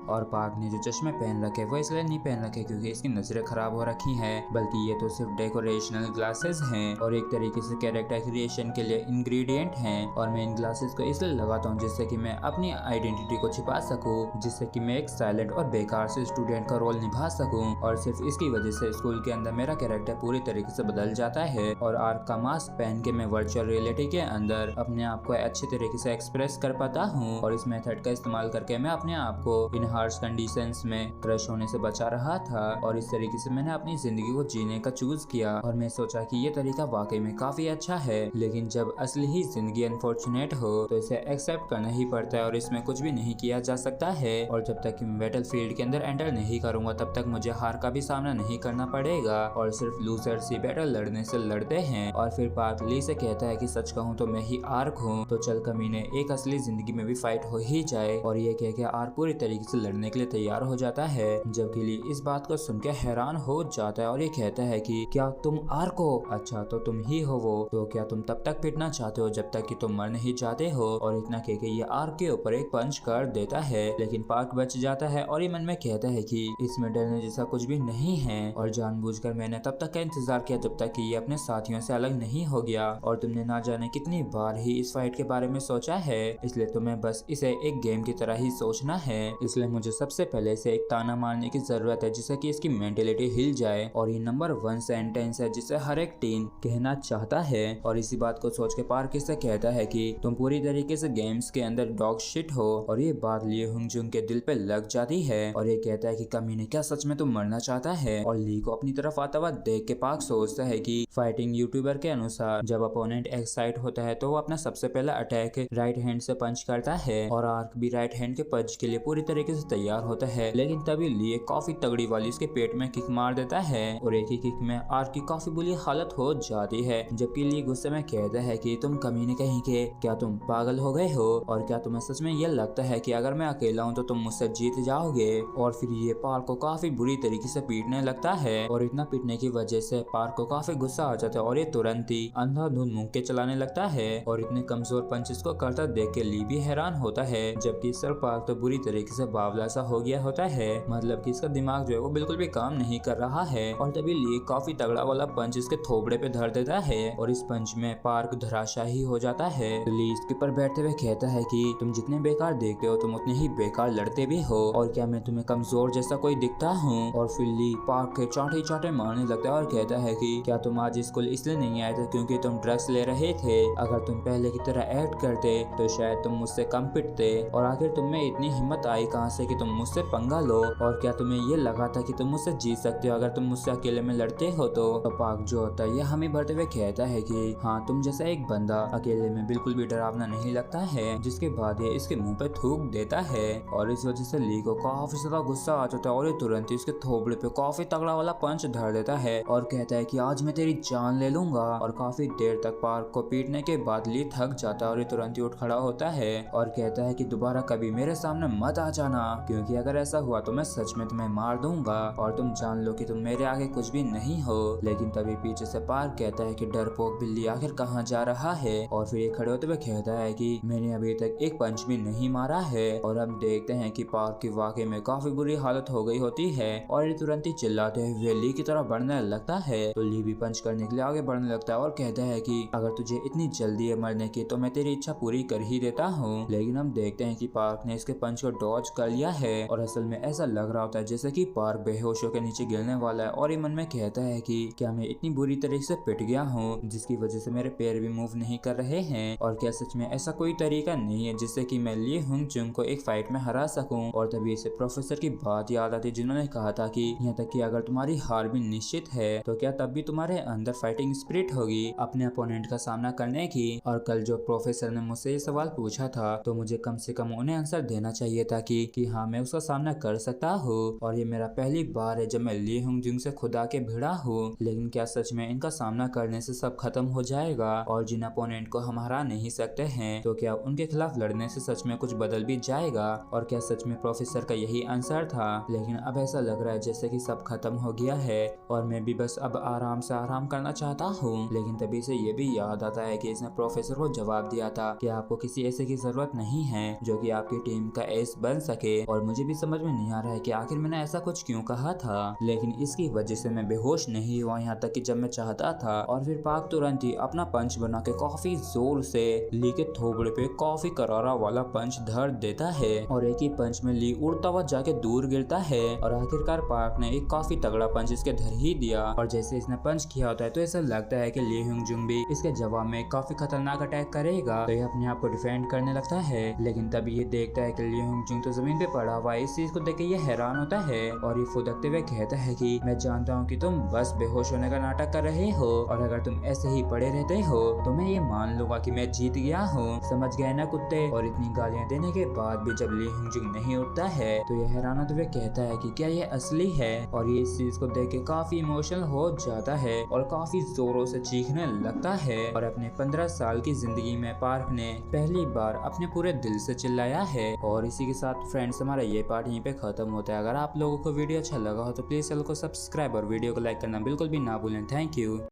और पार्क ने जो चश्मे पहन रखे वो इसलिए नहीं पहन रखे क्योंकि इसकी नजरें खराब हो रखी हैं, बल्कि ये तो सिर्फ डेकोरेशनल ग्लासेस हैं और एक तरीके से कैरेक्टर क्रिएशन के लिए इंग्रेडिएंट हैं। और मैं इन ग्लासेस को इसलिए लगाता हूँ जिससे कि मैं अपनी आइडेंटिटी को छिपा सकूँ, जिससे कि मैं एक साइलेंट और बेकार से स्टूडेंट का रोल निभा सकूँ। और सिर्फ इसकी वजह से स्कूल के अंदर मेरा कैरेक्टर पूरी तरीके से बदल जाता है, और आर्क का मास्क पहन के मैं वर्चुअल रियलिटी के अंदर अपने आप को अच्छे तरीके से एक्सप्रेस कर पाता हूँ। और इस मेथड का इस्तेमाल करके मैं अपने आप को इन हार्श कंडीशंस में क्रश होने से बचा रहा था, और इस तरीके से मैंने अपनी जिंदगी को जीने का चूज किया। और मैं सोचा कि ये तरीका वाकई में काफी अच्छा है, लेकिन जब असली ही जिंदगी अनफॉर्चुनेट हो तो इसे एक्सेप्ट करना ही पड़ता है और इसमें कुछ भी नहीं किया जा सकता है। और जब तक मैं बैटल फील्ड के अंदर एंटर नहीं करूंगा तब तक मुझे हार का भी सामना नहीं करना पड़ेगा, और सिर्फ लूजर्स ही बैटल लड़ने से लड़ते हैं। और फिर पार्क ली से कहता है कि सच कहूँ तो मैं ही आर्क हूँ, तो चल कमीने एक असली जिंदगी में भी फाइट हो ही जाए। और ये कह के आर्क पूरी तरीके से लड़ने के लिए तैयार हो जाता है, जबकि ली इस बात को सुन के हैरान हो जाता है और ये कहता है कि क्या तुम आर्क हो? अच्छा तो तुम ही हो वो, तो क्या तुम तब तक पिटना चाहते हो जब तक कि तुम मर नहीं जाते हो? और इतना कह के ये आर्क के ऊपर एक पंच कर देता है, लेकिन पार्क बच जाता है और ये मन में कहता है कि इसमें डरने जैसा कुछ भी नहीं है और जानबूझकर मैंने तब तक का इंतजार किया जब तक कि ये अपने साथियों से अलग नहीं हो गया और तुमने ना जाने कितनी बार ही इस फाइट के बारे में सोचा है, इसलिए तुम्हें बस इसे एक गेम की तरह ही सोचना है। इसलिए मुझे सबसे पहले से एक ताना मारने की जरूरत है जिससे कि इसकी मेंटेलिटी हिल जाए और ये नंबर 1 सेंटेंस है जिसे हर एक टीन कहना चाहता है। और इसी बात को सोच के पार्क इससे कहता है कि तुम पूरी तरीके से गेम्स के अंदर डॉग शिट हो और ये बात ली हुंगजुंग के दिल पे लग जाती है और ये कहता है कि कमीने क्या सच में तुम मरना चाहता है? और ली को अपनी तरफ आता हुआ देख के पार्क सोचता है कि फाइटिंग यूट्यूबर के अनुसार जब अपोनेंट एक्साइट होता है तो वो अपना सबसे पहला अटैक राइट हैंड से पंच करता है और आर्क भी राइट हैंड के पंच के लिए पूरी तरीके से तैयार होता है, लेकिन तभी ली एक काफी तगड़ी वाली उसके पेट में किक मार देता है और एक ही किक में आर्क की काफी बुरी हालत हो जाती है, जबकि ली गुस्से में कहता है कि तुम कमीने कहीं के, क्या तुम पागल हो गए हो? और क्या तुम्हें सच में ये लगता है कि अगर मैं अकेला हूँ तो तुम मुझसे जीत जाओगे? और फिर ये पार्क को काफी बुरी तरीके से पीटने लगता है और इतना पीटने की वजह से पार्क को काफी गुस्सा आ जाता है और ये तुरंत ही अंधाधुंध मुंह के चलाने लगता है और इतने कमजोर पंचेस को करता देख के ली भी हैरान होता है, जबकि सर पार्क तो बुरी तरीके से बावला सा हो गया होता है, मतलब कि इसका दिमाग जो है वो बिल्कुल भी काम नहीं कर रहा है। और तभी ली काफी तगड़ा वाला पंच इसके थोबड़े पे धर देता है और इस पंच में पार्क धराशाही हो जाता है। ली इसके ऊपर बैठते हुए कहता है कि तुम जितने बेकार देखते हो तुम उतने ही बेकार लड़ते भी हो और क्या मैं तुम्हें कमजोर जैसा कोई दिखता हूँ? और फिर ली पार्क के चाटे चाटे मारने लगता है और कहता है कि क्या तुम आज स्कूल इसलिए नहीं आए थे क्योंकि तुम ड्रग्स ले रहे थे? अगर तुम पहले की तरह एक्ट करते तो शायद तुम मुझसे कम पिटते। और आखिर तुम में इतनी हिम्मत आई कहाँ से कि तुम मुझसे पंगा लो? और क्या तुम्हें ये लगा था कि तुम मुझसे जीत सकते हो अगर तुम मुझसे अकेले में लड़ते हो? तो पार्क जो होता है ये हमें भरते हुए कहता है कि हाँ तुम जैसा एक बंदा अकेले में बिल्कुल भी डरावना नहीं लगता है, जिसके बाद ये इसके मुंह पे थूक देता है और इस वजह से ली को काफी ज्यादा गुस्सा आ जाता है और ये तुरंत ही इसके थोबड़े पे काफी तगड़ा वाला पंच धर देता है और कहता है कि आज मैं तेरी जान ले लूंगा। और काफी देर तक पार्क को पीटने के बाद ली थक जाता है और ये तुरंत ही उठ खड़ा होता है और कहता है कि दोबारा कभी मेरे सामने मत आ जाना, क्योंकि अगर ऐसा हुआ तो मैं सच में तुम्हें मार दूंगा और तुम जान लो कि तुम मेरे आगे कुछ भी नहीं हो। लेकिन तभी पीछे से पार्क कहता है कि डरपोक बिल्ली आखिर कहाँ जा रहा है? और फिर ये खड़े होते हुए कहता है कि मैंने अभी तक एक पंच भी नहीं मारा है। और हम देखते हैं कि पार्क की वाकई में काफी बुरी हालत हो गई होती है और ये तुरंत ही चिल्लाते हुए ली की तरफ बढ़ने लगता है। तो ली भी पंच करने के लिए आगे बढ़ने लगता है और कहता है कि अगर तुझे इतनी जल्दी है मरने की तो मैं तेरी इच्छा पूरी कर ही देता हूँ। लेकिन हम देखते हैं कि पार्क ने इसके पंच को डॉज कर लिया है और असल में ऐसा लग रहा होता है जैसे कि पार्क बेहोश होकर नीचे गिरने वाला है और ये मन में कहता है कि क्या मैं इतनी बुरी तरीके से पिट गया हूँ जिसकी वजह से मेरे पैर भी मूव नहीं कर रहे हैं? और क्या सच में ऐसा कोई तरीका नहीं है जिससे कि मैं ली हुंगजुंग को एक फाइट में हरा सकूं? और तभी इसे प्रोफेसर की बात याद आती जिन्होंने कहा था कि यहाँ तक कि अगर तुम्हारी हार भी निश्चित है तो क्या तब भी तुम्हारे अंदर फाइटिंग स्पिरिट होगी अपने अपोनेंट का सामना करने की? और कल जो प्रोफेसर ने मुझसे ये सवाल पूछा था तो मुझे कम से कम उन्हें आंसर देना चाहिए था कि हाँ मैं उसका सामना कर सकता हूँ और ये मेरा पहली बार है जब मैं ली हुंगजुंग से खुदा के भिड़ा हूँ। लेकिन क्या सच में इनका सामना करने से सब खत्म हो जाएगा और जिन अपोनेंट को हम हरा नहीं सकते हैं तो क्या उनके खिलाफ लड़ने से सच में कुछ बदल भी जाएगा? और क्या सच में प्रोफेसर का यही आंसर था? लेकिन अब ऐसा लग रहा है जैसे कि सब खत्म हो गया है और मैं भी बस अब आराम से आराम करना चाहता हूँ। लेकिन तभी से ये भी याद आता है कि इसने प्रोफेसर को जवाब दिया था कि आपको किसी ऐसे की जरूरत नहीं है जो कि आपकी टीम का एस बन सके। और मुझे भी समझ में नहीं आ रहा है कि आखिर मैंने ऐसा कुछ क्यों कहा था, लेकिन इसकी वजह से मैं बेहोश नहीं हुआ यहाँ तक कि जब मैं चाहता था। और फिर पार्क तुरंत ही अपना पंच बना के काफी जोर से ली के थोबड़े पे काफी करारा वाला पंच धर देता है और एक ही पंच में ली उड़ता हुआ जाके दूर गिरता है और आखिरकार पार्क ने एक काफी तगड़ा पंच इसके धर ही दिया। और जैसे इसने पंच किया होता है तो ऐसा लगता है कि ली हुंगजुंग भी इसके जवाब में काफी खतरनाक अटैक करेगा तो ये अपने आप को डिफेंड करने लगता है। लेकिन तभी ये देखता है कि ली हुंगजुंग तो जमीन पे पड़ा हुआ है। इस चीज को देख के ये हैरान होता है और ये फुदकते हुए कहता है कि मैं जानता हूँ कि तुम बस बेहोश होने का नाटक कर रहे हो और अगर तुम ऐसे ही पड़े रहते हो तो मैं ये मान लूंगा कि मैं जीत गया हूँ। समझ गए ना कुत्ते? और इतनी गालियाँ देने के बाद भी जब ली हुंगजुंग नहीं उठता है तो ये हैरान होते हुए कहता है कि क्या ये असली है? और ये इस चीज को देख के काफी इमोशनल हो जाता है और काफी जोरों से चीखने लगता है। और अपने 15 साल की जिंदगी में पार्क ने पहली बार अपने पूरे दिल से चिल्लाया है। और इसी के साथ फ्रेंड्स गाइस हमारा ये पार्ट यहीं पे खत्म होता है। अगर आप लोगों को वीडियो अच्छा लगा हो तो प्लीज चैनल को सब्सक्राइब और वीडियो को लाइक करना बिल्कुल भी ना भूलें। Thank you.